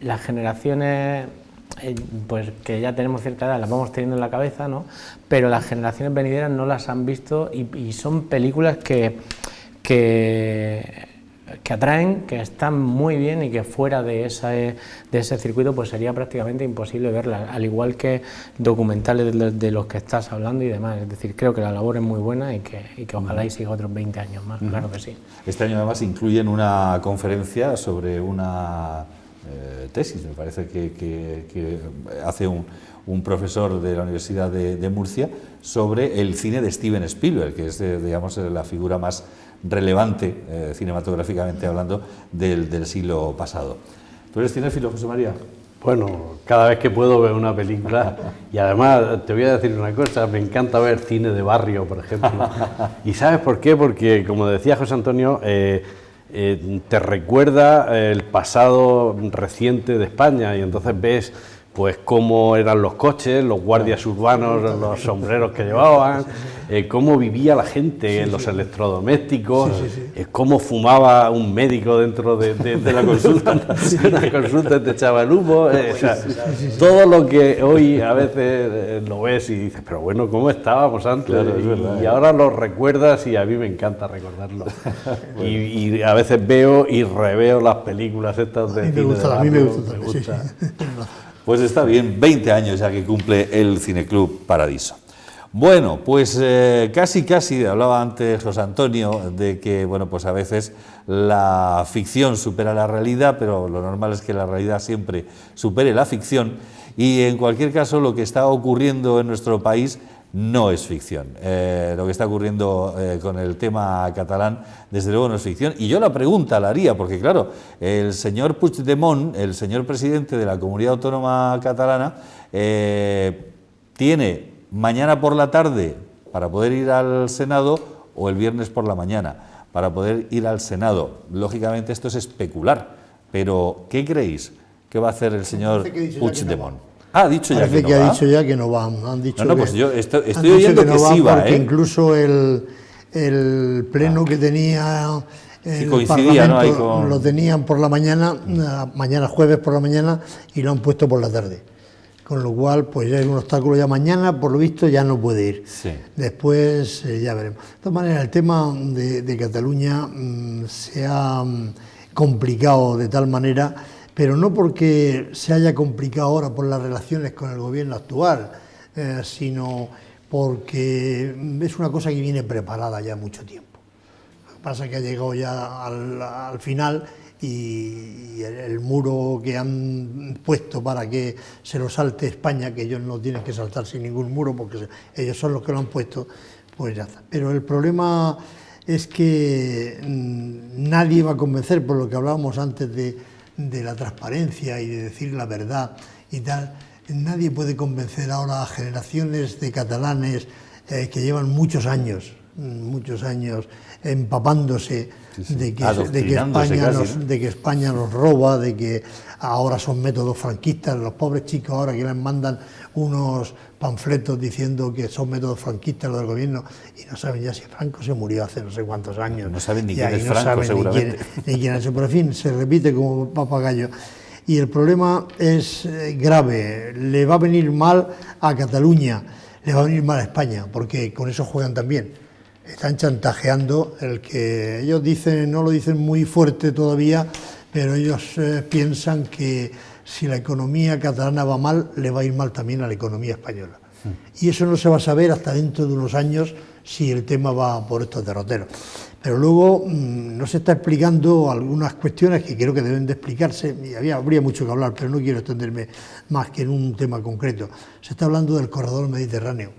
Speaker 2: las generaciones pues que ya tenemos cierta edad las vamos teniendo en la cabeza, ¿no? Pero las generaciones venideras no las han visto y son películas que atraen, que están muy bien y que fuera de ese circuito pues sería prácticamente imposible verlas, al igual que documentales de los que estás hablando y demás. Es decir, creo que la labor es muy buena y que ojalá y siga otros 20 años más, claro que sí.
Speaker 1: Este año además incluyen una conferencia sobre una tesis, me parece que hace un profesor de la Universidad de Murcia sobre el cine de Steven Spielberg, que es digamos la figura más relevante cinematográficamente hablando del siglo pasado. ¿Tú eres cinéfilo, José María?
Speaker 4: Bueno, cada vez que puedo veo una película y además te voy a decir una cosa, me encanta ver cine de barrio, por ejemplo. ¿Y sabes por qué? Porque, como decía José Antonio, te recuerda el pasado reciente de España y entonces ves pues cómo eran los coches, los guardias urbanos, los sombreros que llevaban, cómo vivía la gente en los electrodomésticos, cómo fumaba un médico dentro de la consulta, la consulta te echaba el humo, o sea, todo lo que hoy a veces lo ves y dices, pero bueno, ¿cómo estábamos antes?
Speaker 1: Claro, es verdad,
Speaker 4: y ahora lo recuerdas y a mí me encanta recordarlo. y a veces veo y reveo las películas estas de cine de
Speaker 3: a mí me
Speaker 4: barrio,
Speaker 3: gusta.
Speaker 1: Pues está bien, 20 años ya que cumple el Cineclub Paradiso. Bueno, pues casi, hablaba antes José Antonio, de que, bueno, pues a veces la ficción supera la realidad, pero lo normal es que la realidad siempre supere la ficción, y en cualquier caso lo que está ocurriendo en nuestro país no es ficción. Lo que está ocurriendo con el tema catalán, desde luego no es ficción. Y yo la pregunta la haría, porque claro, el señor Puigdemont, el señor presidente de la Comunidad Autónoma Catalana, tiene mañana por la tarde para poder ir al Senado o el viernes por la mañana para poder ir al Senado. Lógicamente esto es especular, pero ¿qué creéis que va a hacer el señor Puigdemont? Ha dicho ya que no va.
Speaker 3: Ha dicho ya que no va. Han dicho
Speaker 1: no,
Speaker 3: que,
Speaker 1: pues yo estoy oyendo que sí va,
Speaker 3: porque incluso el pleno que tenía el
Speaker 1: coincidía, ¿no? Ahí
Speaker 3: lo tenían por la mañana, mañana jueves por la mañana, y lo han puesto por la tarde. Con lo cual, pues ya hay un obstáculo ya mañana, por lo visto ya no puede ir.
Speaker 1: Sí.
Speaker 3: Después ya veremos. De todas maneras, el tema de Cataluña se ha complicado de tal manera, pero no porque se haya complicado ahora por las relaciones con el gobierno actual, sino porque es una cosa que viene preparada ya mucho tiempo. Lo que pasa es que ha llegado ya al final y el muro que han puesto para que se lo salte España, que ellos no tienen que saltar sin ningún muro porque ellos son los que lo han puesto, pues ya está. Pero el problema es que nadie va a convencer, por lo que hablábamos antes de la transparencia y de decir la verdad y tal, nadie puede convencer ahora a generaciones de catalanes que llevan muchos años empapándose de que España nos roba, de que ahora son métodos franquistas, los pobres chicos ahora que les mandan unos panfletos diciendo que son métodos franquistas los del gobierno y no saben ya si Franco se murió hace no sé cuántos años.
Speaker 1: No saben ni quién es Franco, seguramente.
Speaker 3: Ni quién es, pero en fin, se repite como papagayo. Y el problema es grave, le va a venir mal a Cataluña, le va a venir mal a España, porque con eso juegan también. Están chantajeando, el que ellos dicen, no lo dicen muy fuerte todavía, pero ellos piensan que si la economía catalana va mal, le va a ir mal también a la economía española. Y eso no se va a saber hasta dentro de unos años si el tema va por estos derroteros. Pero luego no se está explicando algunas cuestiones que creo que deben de explicarse, y habría mucho que hablar, pero no quiero extenderme más que en un tema concreto. Se está hablando del corredor mediterráneo.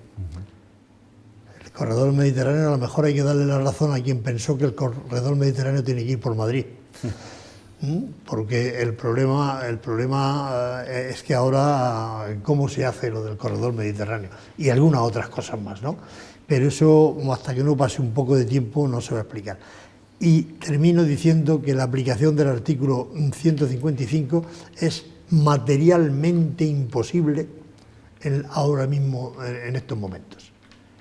Speaker 3: El corredor mediterráneo, a lo mejor hay que darle la razón a quien pensó que el corredor mediterráneo tiene que ir por Madrid. Porque el problema es que ahora cómo se hace lo del corredor mediterráneo y algunas otras cosas más, ¿no? Pero eso, hasta que no pase un poco de tiempo, no se va a explicar. Y termino diciendo que la aplicación del artículo 155 es materialmente imposible ahora mismo, en estos momentos.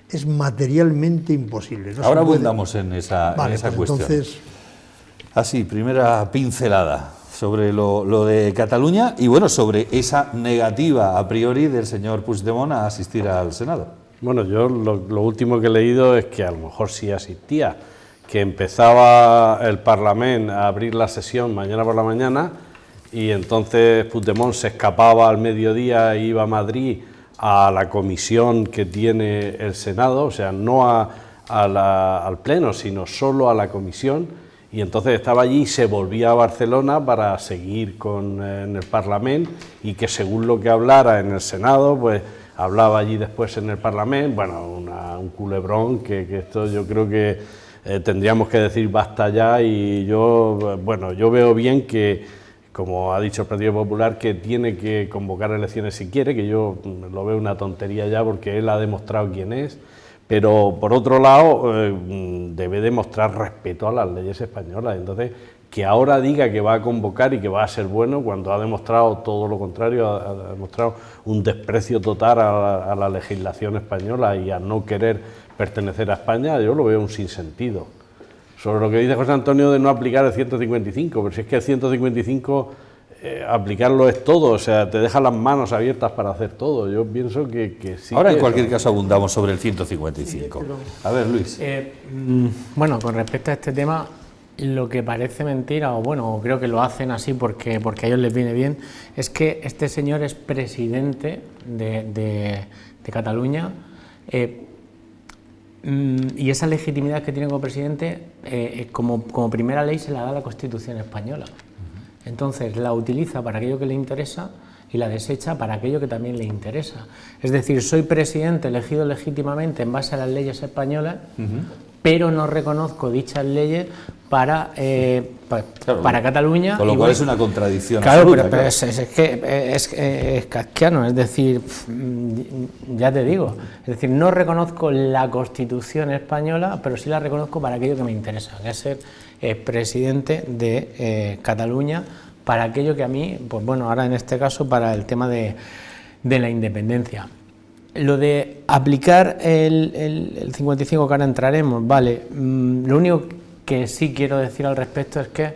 Speaker 3: Es materialmente imposible. No
Speaker 1: ahora abundamos en esa cuestión.
Speaker 3: Entonces,
Speaker 1: así, primera pincelada sobre lo de Cataluña y bueno, sobre esa negativa a priori del señor Puigdemont a asistir al Senado.
Speaker 4: Bueno, yo lo último que he leído es que a lo mejor sí asistía, que empezaba el Parlamento a abrir la sesión mañana por la mañana y entonces Puigdemont se escapaba al mediodía e iba a Madrid a la comisión que tiene el Senado, o sea, no al Pleno, sino solo a la comisión, y entonces estaba allí y se volvía a Barcelona para seguir en el Parlamento y que según lo que hablara en el Senado, pues hablaba allí después en el Parlamento, bueno, un culebrón que esto yo creo que tendríamos que decir basta ya y yo veo bien que, como ha dicho el Partido Popular, que tiene que convocar elecciones si quiere, que yo lo veo una tontería ya porque él ha demostrado quién es, pero por otro lado debe demostrar respeto a las leyes españolas. Entonces que ahora diga que va a convocar y que va a ser bueno cuando ha demostrado todo lo contrario, ha demostrado un desprecio total a la legislación española y a no querer pertenecer a España, yo lo veo un sinsentido. Sobre lo que dice José Antonio de no aplicar el 155, pero si es que el 155 aplicarlo es todo, o sea, te deja las manos abiertas para hacer todo. Yo pienso que sí.
Speaker 1: Ahora en cualquier caso abundamos sobre el 155. A ver, Luis.
Speaker 2: Bueno, con respecto a este tema, lo que parece mentira, o bueno, creo que lo hacen así porque a ellos les viene bien, es que este señor es presidente de Cataluña, y esa legitimidad que tiene como presidente, como primera ley se la da la Constitución española. Entonces la utiliza para aquello que le interesa y la desecha para aquello que también le interesa. Es decir, soy presidente elegido legítimamente en base a las leyes españolas, pero no reconozco dichas leyes para Cataluña.
Speaker 1: Con lo cual es una contradicción.
Speaker 2: Claro,
Speaker 1: absoluta,
Speaker 2: pero es que es kafkiano, es decir, ya te digo, es decir, no reconozco la Constitución española, pero sí la reconozco para aquello que me interesa, que es ser presidente de Cataluña, para aquello que a mí, pues bueno, ahora en este caso para el tema de la independencia. Lo de aplicar el 55, que ahora entraremos, vale, lo único que sí quiero decir al respecto es que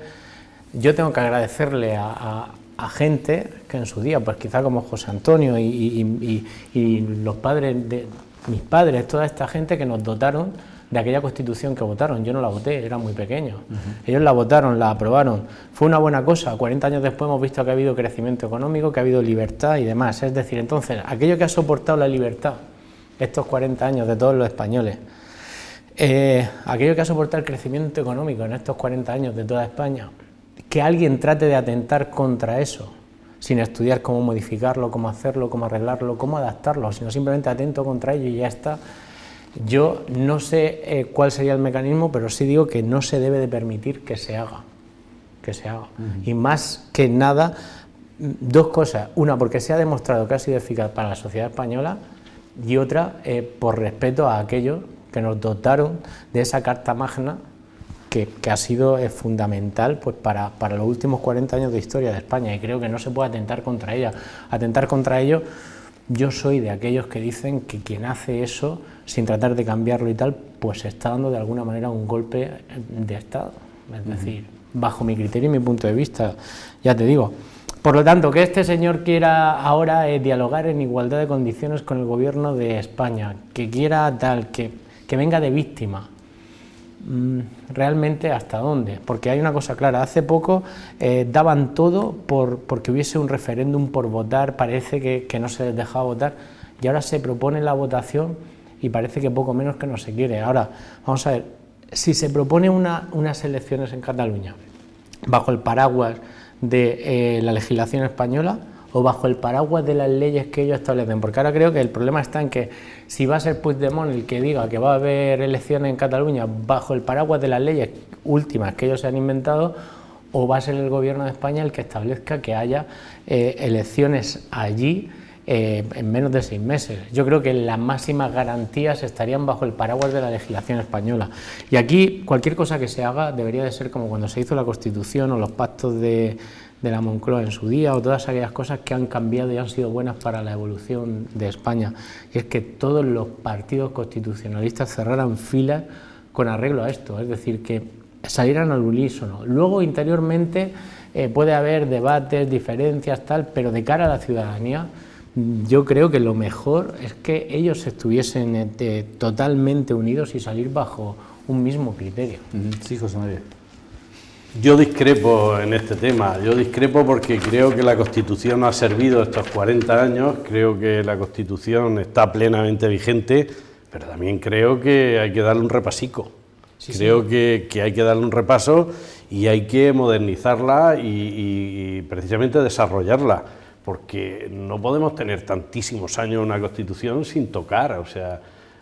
Speaker 2: yo tengo que agradecerle a gente que en su día, pues quizá como José Antonio y los padres de mis padres, toda esta gente que nos dotaron de aquella Constitución que votaron. Yo no la voté, era muy pequeño. Ellos la votaron, la aprobaron. Fue una buena cosa. 40 años después hemos visto que ha habido crecimiento económico, que ha habido libertad y demás. Es decir, entonces, aquello que ha soportado la libertad, estos 40 años de todos los españoles, aquello que ha soportado el crecimiento económico en estos 40 años de toda España, que alguien trate de atentar contra eso, sin estudiar cómo modificarlo, cómo hacerlo, cómo arreglarlo, cómo adaptarlo, sino simplemente atento contra ello y ya está. Yo no sé cuál sería el mecanismo, pero sí digo que no se debe de permitir que se haga. Y más que nada, dos cosas. Una, porque se ha demostrado que ha sido eficaz para la sociedad española, y otra, por respeto a aquellos que nos dotaron de esa Carta Magna que ha sido fundamental, pues, para los últimos 40 años de historia de España, y creo que no se puede atentar contra ella. Atentar contra ello, yo soy de aquellos que dicen que quien hace eso, sin tratar de cambiarlo y tal, pues está dando de alguna manera un golpe de Estado. Es decir, bajo mi criterio y mi punto de vista, ya te digo. Por lo tanto, que este señor quiera ahora dialogar en igualdad de condiciones con el gobierno de España, que quiera tal, que venga de víctima, realmente ¿hasta dónde? Porque hay una cosa clara, hace poco daban todo porque hubiese un referéndum por votar, parece que no se les dejaba votar, y ahora se propone la votación y parece que poco menos que no se quiere. Ahora, vamos a ver, si se propone unas elecciones en Cataluña bajo el paraguas de la legislación española o bajo el paraguas de las leyes que ellos establecen, porque ahora creo que el problema está en que si va a ser Puigdemont el que diga que va a haber elecciones en Cataluña bajo el paraguas de las leyes últimas que ellos se han inventado, o va a ser el gobierno de España el que establezca que haya elecciones allí en menos de 6 meses. Yo creo que las máximas garantías estarían bajo el paraguas de la legislación española. Y aquí cualquier cosa que se haga debería de ser como cuando se hizo la Constitución o los pactos de la Moncloa en su día, o todas aquellas cosas que han cambiado y han sido buenas para la evolución de España. Y es que todos los partidos constitucionalistas cerraran filas con arreglo a esto, es decir, que salieran al unísono. Luego, interiormente, puede haber debates, diferencias, tal, pero de cara a la ciudadanía, yo creo que lo mejor es que ellos estuviesen totalmente unidos y salir bajo un mismo criterio.
Speaker 1: Sí, José María.
Speaker 4: Yo discrepo en este tema, yo discrepo porque creo que la Constitución ha servido estos 40 años, creo que la Constitución está plenamente vigente, pero también creo que hay que darle un repasico. Creo que hay que darle un repaso y hay que modernizarla y precisamente desarrollarla, porque no podemos tener tantísimos años una Constitución sin tocar,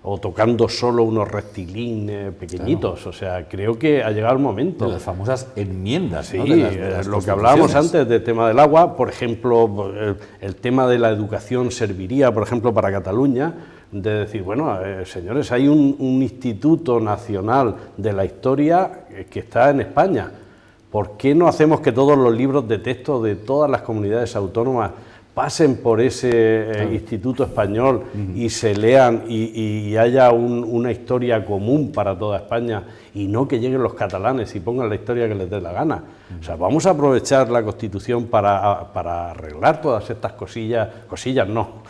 Speaker 4: o tocando solo unos rectilín pequeñitos, claro. O sea, creo que ha llegado el momento.
Speaker 1: De las famosas enmiendas,
Speaker 4: sí,
Speaker 1: ¿no? de las
Speaker 4: lo que hablábamos antes del tema del agua, por ejemplo, el tema de la educación serviría, por ejemplo, para Cataluña, de decir, bueno, señores, hay un Instituto Nacional de la Historia que está en España. ¿Por qué no hacemos que todos los libros de texto de todas las comunidades autónomas pasen por ese Instituto Español y se lean y haya una historia común para toda España y no que lleguen los catalanes y pongan la historia que les dé la gana? O sea, vamos a aprovechar la Constitución para arreglar todas estas cosillas no,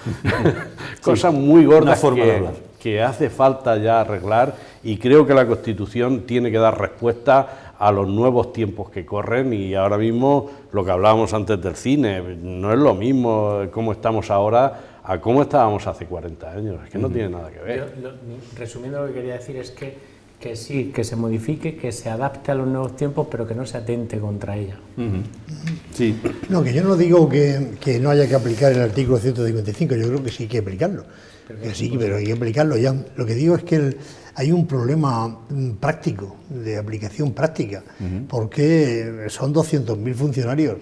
Speaker 4: cosas muy gordas que hace falta ya arreglar, y creo que la Constitución tiene que dar respuesta a los nuevos tiempos que corren, y ahora mismo lo que hablábamos antes del cine, no es lo mismo cómo estamos ahora a cómo estábamos hace 40 años, es que no tiene nada que ver.
Speaker 2: Resumiendo, lo que quería decir es que sí, que se modifique, que se adapte a los nuevos tiempos, pero que no se atente contra ella.
Speaker 1: Sí.
Speaker 3: No, que yo no digo que no haya que aplicar el artículo 155, yo creo que sí hay que aplicarlo. Pero hay que aplicarlo ya. Lo que digo es que hay un problema práctico, de aplicación práctica, porque son 200.000 funcionarios.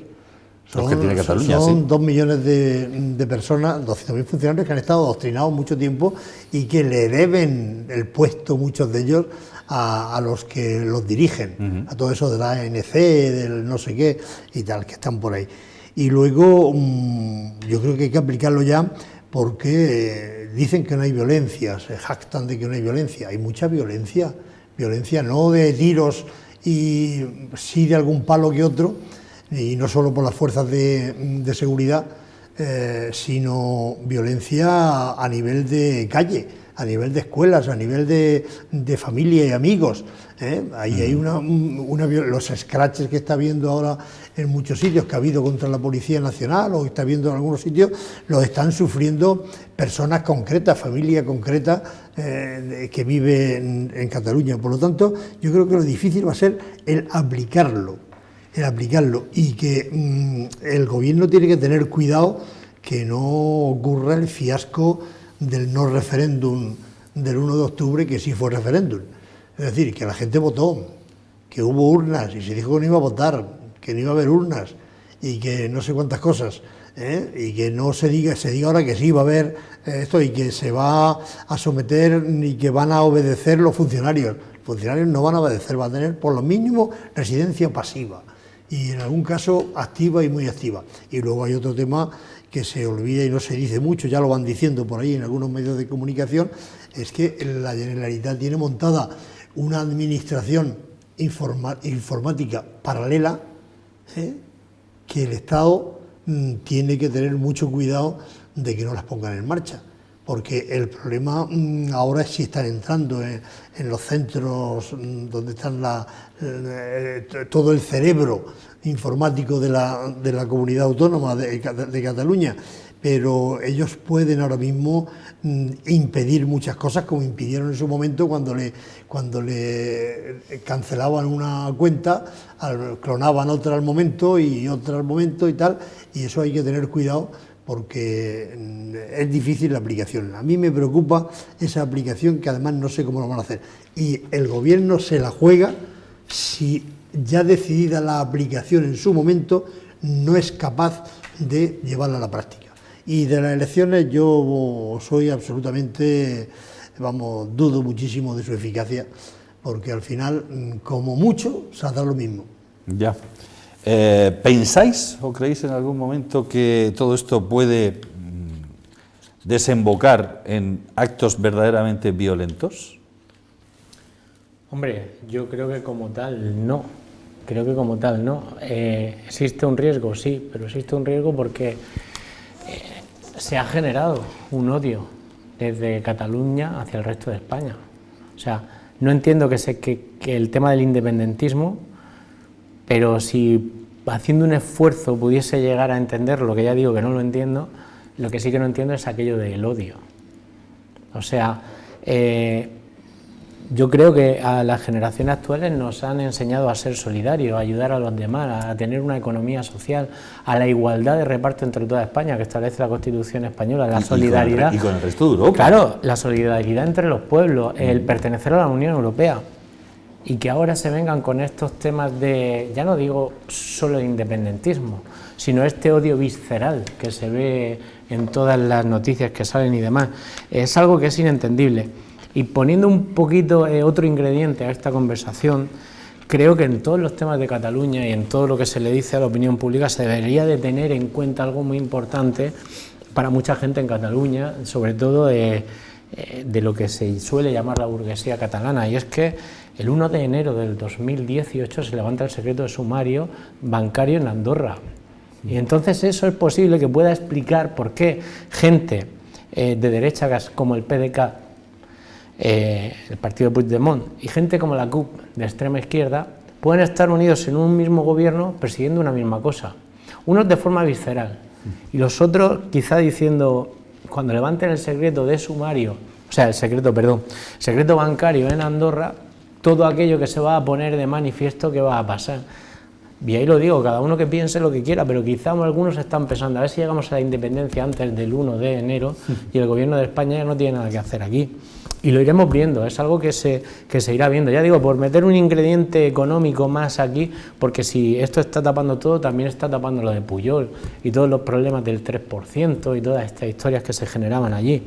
Speaker 1: Los que tiene Cataluña,
Speaker 3: son 2 millones de personas, 200.000 funcionarios que han estado adoctrinados mucho tiempo y que le deben el puesto, muchos de ellos, a los que los dirigen, a todo eso de la ANC, del no sé qué y tal, que están por ahí. Y luego yo creo que hay que aplicarlo ya, porque dicen que no hay violencia, se jactan de que no hay violencia. Hay mucha violencia, violencia no de tiros y sí de algún palo que otro, y no solo por las fuerzas de seguridad, sino violencia a nivel de calle, a nivel de escuelas, a nivel de familia y amigos. Ahí hay los scratches que está habiendo ahora en muchos sitios, que ha habido contra la Policía Nacional, o que está habiendo en algunos sitios, los están sufriendo personas concretas, familia concreta que vive en Cataluña. Por lo tanto, yo creo que lo difícil va a ser el aplicarlo, y que el gobierno tiene que tener cuidado que no ocurra el fiasco del no referéndum del 1 de octubre, que sí fue referéndum. Es decir, que la gente votó, que hubo urnas y se dijo que no iba a votar, que no iba a haber urnas y que no sé cuántas cosas, y que no se diga ahora que sí va a haber esto y que se va a someter y que van a obedecer los funcionarios. Los funcionarios no van a obedecer, van a tener por lo mínimo residencia pasiva y en algún caso activa y muy activa. Y luego hay otro tema que se olvida y no se dice mucho, ya lo van diciendo por ahí en algunos medios de comunicación, es que la Generalitat tiene montada una administración informática paralela, que el Estado tiene que tener mucho cuidado de que no las pongan en marcha, porque el problema ahora es si están entrando en los centros donde están todo el cerebro informático de la comunidad autónoma de Cataluña, pero ellos pueden ahora mismo impedir muchas cosas, como impidieron en su momento cuando le cancelaban una cuenta, clonaban otra al momento y otra al momento y tal, y eso hay que tener cuidado porque es difícil la aplicación. A mí me preocupa esa aplicación, que además no sé cómo lo van a hacer, y el gobierno se la juega si ya decidida la aplicación en su momento no es capaz de llevarla a la práctica. Y de las elecciones yo soy absolutamente, dudo muchísimo de su eficacia, porque al final, como mucho, saldrá lo mismo.
Speaker 1: Ya. ¿Pensáis o creéis en algún momento que todo esto puede desembocar en actos verdaderamente violentos?
Speaker 2: Hombre, yo creo que como tal no. ¿Existe un riesgo? Sí, pero existe un riesgo porque se ha generado un odio desde Cataluña hacia el resto de España. O sea, no entiendo que el tema del independentismo, pero si haciendo un esfuerzo pudiese llegar a entenderlo, que ya digo que no lo entiendo, lo que sí que no entiendo es aquello del odio. O sea, yo creo que a las generaciones actuales nos han enseñado a ser solidarios, a ayudar a los demás, a tener una economía social, a la igualdad de reparto entre toda España que establece la Constitución española, la solidaridad.
Speaker 1: Y con el resto de Europa.
Speaker 2: Claro, la solidaridad entre los pueblos, el pertenecer a la Unión Europea. Y que ahora se vengan con estos temas de, ya no digo solo independentismo, sino este odio visceral que se ve en todas las noticias que salen y demás. Es algo que es inentendible. Y poniendo un poquito otro ingrediente a esta conversación, creo que en todos los temas de Cataluña y en todo lo que se le dice a la opinión pública se debería de tener en cuenta algo muy importante para mucha gente en Cataluña, sobre todo de lo que se suele llamar la burguesía catalana, y es que el 1 de enero del 2018 se levanta el secreto de sumario bancario en Andorra. Y entonces eso es posible que pueda explicar por qué gente de derecha como el PDK, el partido de Puigdemont, y gente como la CUP de extrema izquierda pueden estar unidos en un mismo gobierno persiguiendo una misma cosa. Unos de forma visceral y los otros quizá diciendo, cuando levanten el secreto de sumario, o sea, el secreto bancario en Andorra, todo aquello que se va a poner de manifiesto que va a pasar. Y ahí lo digo, cada uno que piense lo que quiera, pero quizá algunos están pensando a ver si llegamos a la independencia antes del 1 de enero y el gobierno de España ya no tiene nada que hacer aquí. Y lo iremos viendo, es algo que se irá viendo. Ya digo, por meter un ingrediente económico más aquí, porque si esto está tapando todo, también está tapando lo de Pujol y todos los problemas del 3% y todas estas historias que se generaban allí.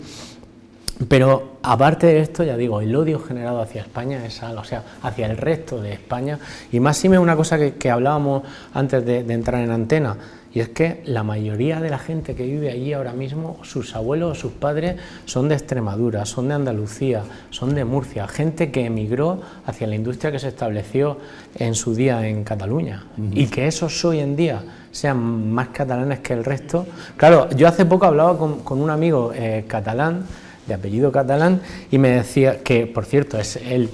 Speaker 2: Pero aparte de esto, ya digo, el odio generado hacia España es algo, o sea, hacia el resto de España, y más si me una cosa que hablábamos antes de entrar en antena, y es que la mayoría de la gente que vive allí ahora mismo, sus abuelos o sus padres son de Extremadura, son de Andalucía, son de Murcia, gente que emigró hacia la industria que se estableció en su día en Cataluña, y que esos hoy en día sean más catalanes que el resto. Claro, yo hace poco hablaba con un amigo catalán, de apellido catalán, y me decía que, por cierto, él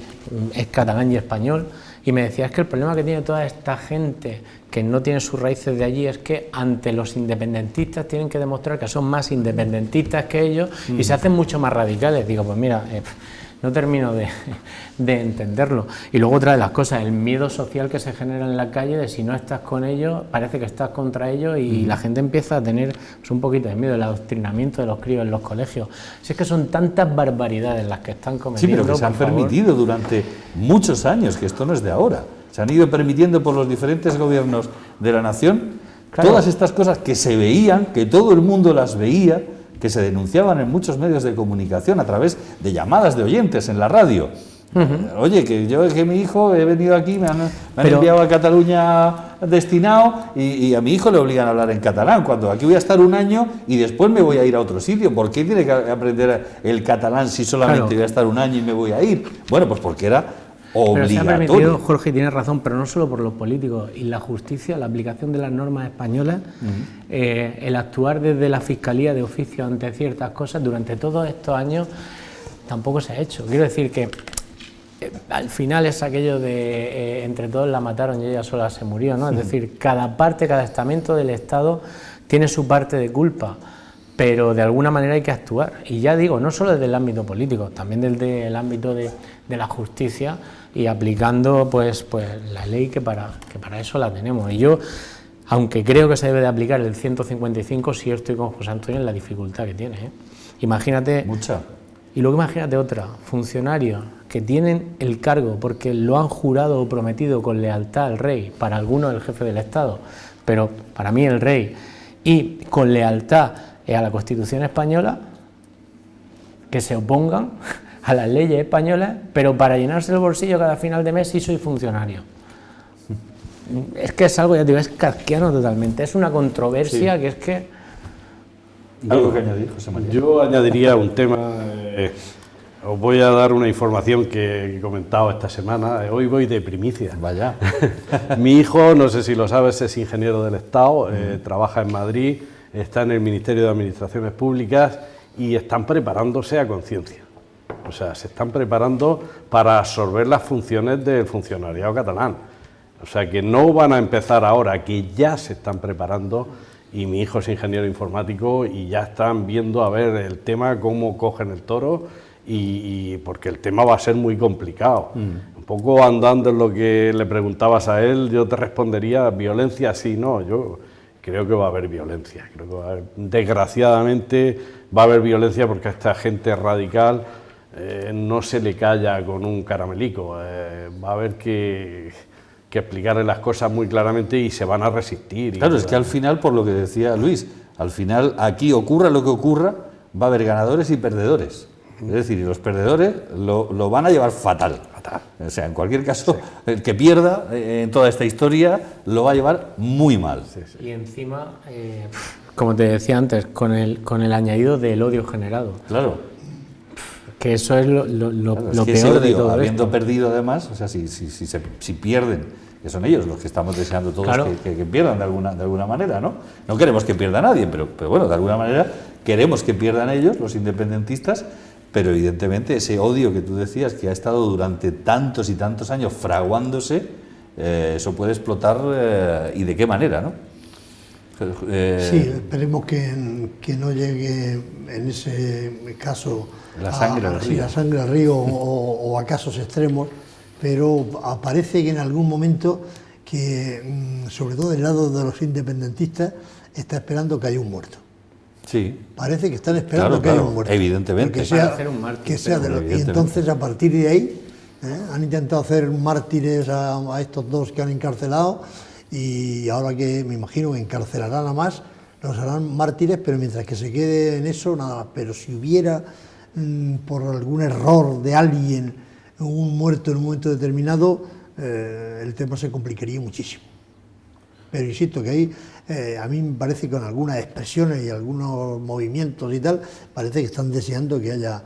Speaker 2: es catalán y español, y me decía, es que el problema que tiene toda esta gente que no tiene sus raíces de allí es que ante los independentistas tienen que demostrar que son más independentistas que ellos y se hacen mucho más radicales. Digo, pues mira, no termino de entenderlo. Y luego otra de las cosas, el miedo social que se genera en la calle de si no estás con ellos, parece que estás contra ellos y la gente empieza a tener pues, un poquito de miedo, el adoctrinamiento de los críos en los colegios. Si es que son tantas barbaridades las que están cometiendo.
Speaker 1: Sí, pero que se han permitido durante muchos años, que esto no es de ahora. Se han ido permitiendo por los diferentes gobiernos de la nación, claro, todas estas cosas que se veían, que todo el mundo las veía, que se denunciaban en muchos medios de comunicación a través de llamadas de oyentes en la radio. Oye, que mi hijo he venido aquí, me han enviado a Cataluña destinado y a mi hijo le obligan a hablar en catalán, cuando aquí voy a estar un año y después me voy a ir a otro sitio. ¿Por qué tiene que aprender el catalán si solamente voy a estar un año y me voy a ir? Bueno, pues porque era obligatorio.
Speaker 2: Pero se ha permitido, Jorge, tiene razón, pero no solo por los políticos, y la justicia, la aplicación de las normas españolas, el actuar desde la Fiscalía de oficio ante ciertas cosas durante todos estos años tampoco se ha hecho. Quiero decir que al final es aquello de entre todos la mataron y ella sola se murió, ¿no? Es decir, cada parte, cada estamento del Estado tiene su parte de culpa, pero de alguna manera hay que actuar. Y ya digo, no solo desde el ámbito político, también desde el ámbito de la justicia y aplicando pues la ley que para eso la tenemos. Y yo, aunque creo que se debe de aplicar el 155, sí estoy con José Antonio en la dificultad que tiene, ¿eh? Imagínate...
Speaker 1: Mucha.
Speaker 2: Y luego imagínate otra, funcionarios que tienen el cargo porque lo han jurado o prometido con lealtad al rey, para algunos el jefe del Estado, pero para mí el rey, y con lealtad a la Constitución española, que se opongan a las leyes españolas, pero para llenarse el bolsillo cada final de mes sí soy funcionario. Es que es algo, ya digo, es kafkiano totalmente, es una controversia que es que...
Speaker 1: ¿Algo que añadir, José María?
Speaker 4: Yo añadiría un tema, os voy a dar una información que he comentado esta semana, hoy voy de primicia.
Speaker 1: Vaya.
Speaker 4: Mi hijo, no sé si lo sabes, es ingeniero del Estado, trabaja en Madrid, está en el Ministerio de Administraciones Públicas y están preparándose a conciencia. O sea, se están preparando para absorber las funciones del funcionariado catalán. O sea, que no van a empezar ahora, que ya se están preparando. Y mi hijo es ingeniero informático y ya están viendo a ver el tema, cómo cogen el toro, y porque el tema va a ser muy complicado. Un poco andando en lo que le preguntabas a él, yo te respondería, violencia sí, no, yo creo que va a haber violencia. Creo que va a haber, desgraciadamente va a haber violencia porque a esta gente radical no se le calla con un caramelico, va a haber que explicarle las cosas muy claramente y se van a resistir.
Speaker 1: Claro, es que al final, por lo que decía Luis, al final aquí ocurra lo que ocurra, va a haber ganadores y perdedores. Es decir, y los perdedores lo van a llevar fatal. O sea, en cualquier caso, el que pierda en toda esta historia lo va a llevar muy mal.
Speaker 2: Y encima, como te decía antes, con el añadido del odio generado.
Speaker 1: Claro.
Speaker 2: Que eso es lo
Speaker 1: Claro, es que
Speaker 2: peor
Speaker 1: ese odio,
Speaker 2: de todo
Speaker 1: habiendo
Speaker 2: esto.
Speaker 1: perdido además, o sea, si pierden, que son ellos los que estamos deseando todos
Speaker 2: Claro.
Speaker 1: que pierdan de alguna manera, ¿no? No queremos que pierda nadie, pero bueno, de alguna manera queremos que pierdan ellos, los independentistas, pero evidentemente ese odio que tú decías, que ha estado durante tantos y tantos años fraguándose, eso puede explotar, y de qué manera, ¿no?
Speaker 3: Sí, esperemos que no llegue en ese caso
Speaker 1: la sangre al río,
Speaker 3: la sangre al río o a casos extremos, pero aparece que en algún momento que, sobre todo del lado de los independentistas, está esperando que haya un muerto.
Speaker 1: Sí.
Speaker 3: Parece que están esperando
Speaker 1: Claro,
Speaker 3: que haya
Speaker 1: claro,
Speaker 3: un muerto.
Speaker 1: evidentemente.
Speaker 3: Que sea,
Speaker 2: Para hacer un mártir,
Speaker 3: que sea
Speaker 1: pero
Speaker 3: y
Speaker 1: evidentemente.
Speaker 3: entonces a partir de ahí han intentado hacer mártires a estos dos que han encarcelado, y ahora que me imagino que encarcelarán a más, los harán mártires, pero mientras que se quede en eso, nada más. Pero si hubiera, por algún error de alguien, un muerto en un momento determinado, el tema se complicaría muchísimo. Pero insisto que ahí, a mí me parece que con algunas expresiones y algunos movimientos y tal, parece que están deseando que haya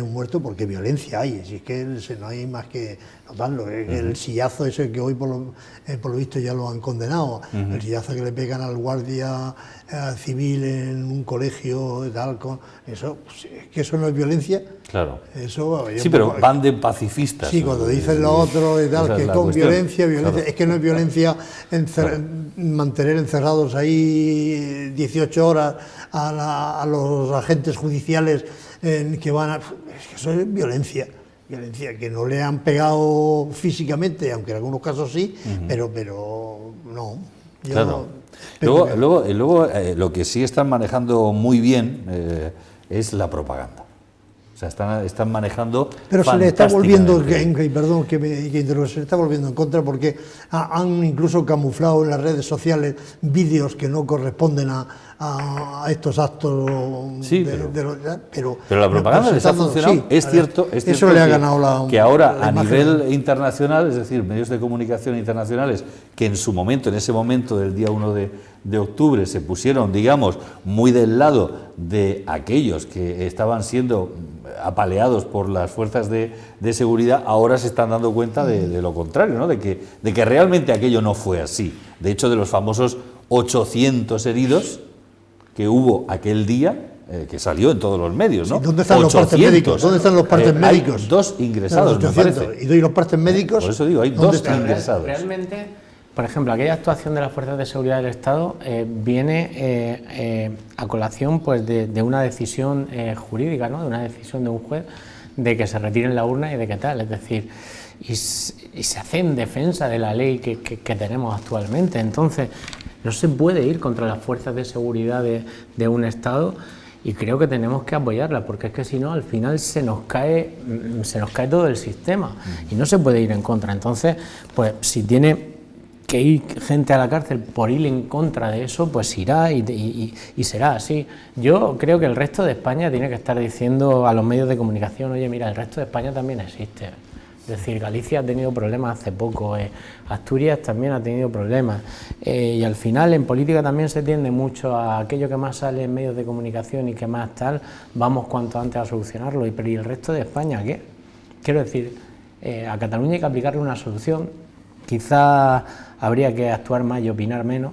Speaker 3: un muerto, porque violencia hay, si es que no hay más que notarlo. El sillazo ese que hoy por lo visto ya lo han condenado, el sillazo que le pegan al guardia civil en un colegio y tal, eso, es que eso no es violencia.
Speaker 1: Claro.
Speaker 3: Eso,
Speaker 1: Sí, pero van de pacifistas.
Speaker 3: Sí, cuando dicen lo otro y tal,
Speaker 1: Esa
Speaker 3: que
Speaker 1: es la
Speaker 3: con
Speaker 1: cuestión.
Speaker 3: violencia,
Speaker 1: Claro.
Speaker 3: es que no es violencia mantener encerrados ahí 18 horas a los agentes judiciales que van a... Es que eso es violencia, que no le han pegado físicamente, aunque en algunos casos sí, pero no.
Speaker 1: Claro. Luego, lo que sí están manejando muy bien es la propaganda. O sea, están manejando.
Speaker 3: Pero se le está volviendo,
Speaker 1: fantásticamente.
Speaker 3: perdón que interrumpa, se le está volviendo en contra, porque han incluso camuflado en las redes sociales vídeos que no corresponden a estos actos.
Speaker 1: Sí,
Speaker 3: pero
Speaker 1: la propaganda les ha funcionado.
Speaker 3: Sí,
Speaker 1: es cierto
Speaker 3: eso le ha ganado
Speaker 1: que ahora
Speaker 3: la
Speaker 1: a
Speaker 3: imagen.
Speaker 1: nivel internacional, es decir, medios de comunicación internacionales que en ese momento del día 1 de octubre se pusieron, digamos, muy del lado de aquellos que estaban siendo apaleados por las fuerzas de seguridad, ahora se están dando cuenta de lo contrario, ¿no? de que realmente aquello no fue así. De hecho, de los famosos 800 heridos que hubo aquel día, que salió en todos los medios, ¿no?
Speaker 3: Sí, ¿dónde están los partes médicos? ¿Dónde están los partes médicos?
Speaker 1: Hay 2 ingresados, me parece.
Speaker 3: ¿Y los partes médicos?
Speaker 1: Por eso digo, hay
Speaker 3: ¿dónde
Speaker 1: 2
Speaker 3: están?
Speaker 1: ingresados.
Speaker 2: Realmente, por ejemplo, aquella actuación de las fuerzas de seguridad del Estado viene a colación, pues, de una decisión jurídica, ¿no? De una decisión de un juez de que se retiren la urna y de qué tal, es decir, y se hace en defensa de la ley que tenemos actualmente. Entonces, no se puede ir contra las fuerzas de seguridad de un Estado, y creo que tenemos que apoyarla, porque es que si no, al final se nos cae todo el sistema y no se puede ir en contra. Entonces, pues si tiene que ir gente a la cárcel por ir en contra de eso, pues irá y será así. Yo creo que el resto de España tiene que estar diciendo a los medios de comunicación: oye, mira, el resto de España también existe. Es decir, Galicia ha tenido problemas hace poco, Asturias también ha tenido problemas, y al final en política también se tiende mucho a aquello que más sale en medios de comunicación y que más tal, vamos cuanto antes a solucionarlo. ¿Y el resto de España qué? Quiero decir, a Cataluña hay que aplicarle una solución, quizá habría que actuar más y opinar menos,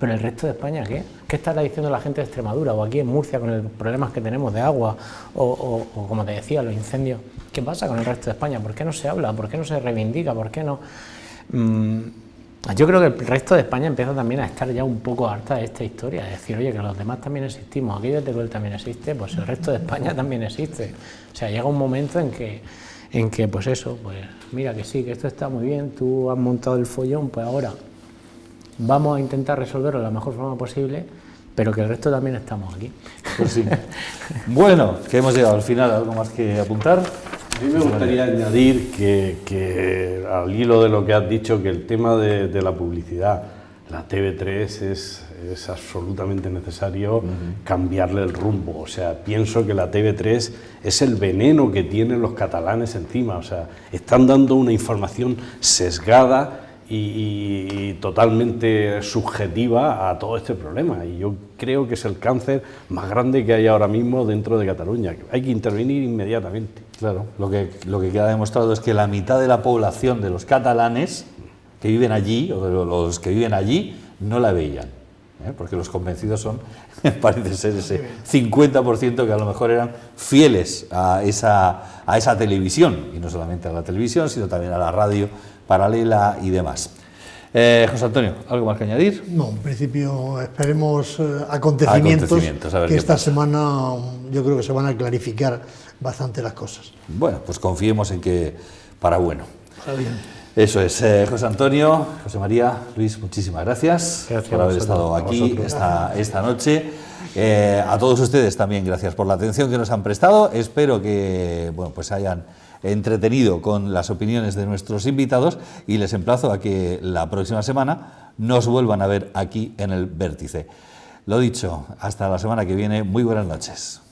Speaker 2: pero el resto de España ¿qué? ¿Qué estará diciendo la gente de Extremadura o aquí en Murcia con los problemas que tenemos de agua o como te decía, los incendios? ¿Qué pasa con el resto de España? ¿Por qué no se habla? ¿Por qué no se reivindica? ¿Por qué no? Yo creo que el resto de España empieza también a estar ya un poco harta de esta historia, de decir, oye, que los demás también existimos, aquello de Teruel también existe, pues el resto de España también existe. O sea, llega un momento en que pues eso, pues mira que sí, que esto está muy bien, tú has montado el follón, pues ahora vamos a intentar resolverlo de la mejor forma posible, pero que el resto también estamos aquí.
Speaker 1: Pues sí. Bueno, que hemos llegado al final, ¿algo más que apuntar?
Speaker 4: A mí me gustaría añadir que al hilo de lo que has dicho, que el tema de la publicidad, la TV3 es absolutamente necesario cambiarle el rumbo. O sea, pienso que la TV3 es el veneno que tienen los catalanes encima. O sea, están dando una información sesgada y totalmente subjetiva a todo este problema. Y yo creo que es el cáncer más grande que hay ahora mismo dentro de Cataluña. Hay que intervenir inmediatamente.
Speaker 1: Claro, lo que queda demostrado es que la mitad de la población de los catalanes que viven allí, o de los que viven allí, no la veían, porque los convencidos son, parece ser ese 50% que a lo mejor eran fieles a esa televisión, y no solamente a la televisión, sino también a la radio paralela y demás. José Antonio, ¿algo más que añadir?
Speaker 3: No, en principio esperemos acontecimientos
Speaker 1: a ver
Speaker 3: que
Speaker 1: qué
Speaker 3: esta
Speaker 1: pasa.
Speaker 3: semana yo creo que se van a clarificar bastante las cosas.
Speaker 1: Bueno, pues confiemos en que para bueno.
Speaker 3: Está bien.
Speaker 1: Eso es, José Antonio, José María, Luis, muchísimas gracias por haber estado aquí esta noche. A todos ustedes también, gracias por la atención que nos han prestado. Espero que pues hayan entretenido con las opiniones de nuestros invitados y les emplazo a que la próxima semana nos vuelvan a ver aquí en el Vértice. Lo dicho, hasta la semana que viene, muy buenas noches.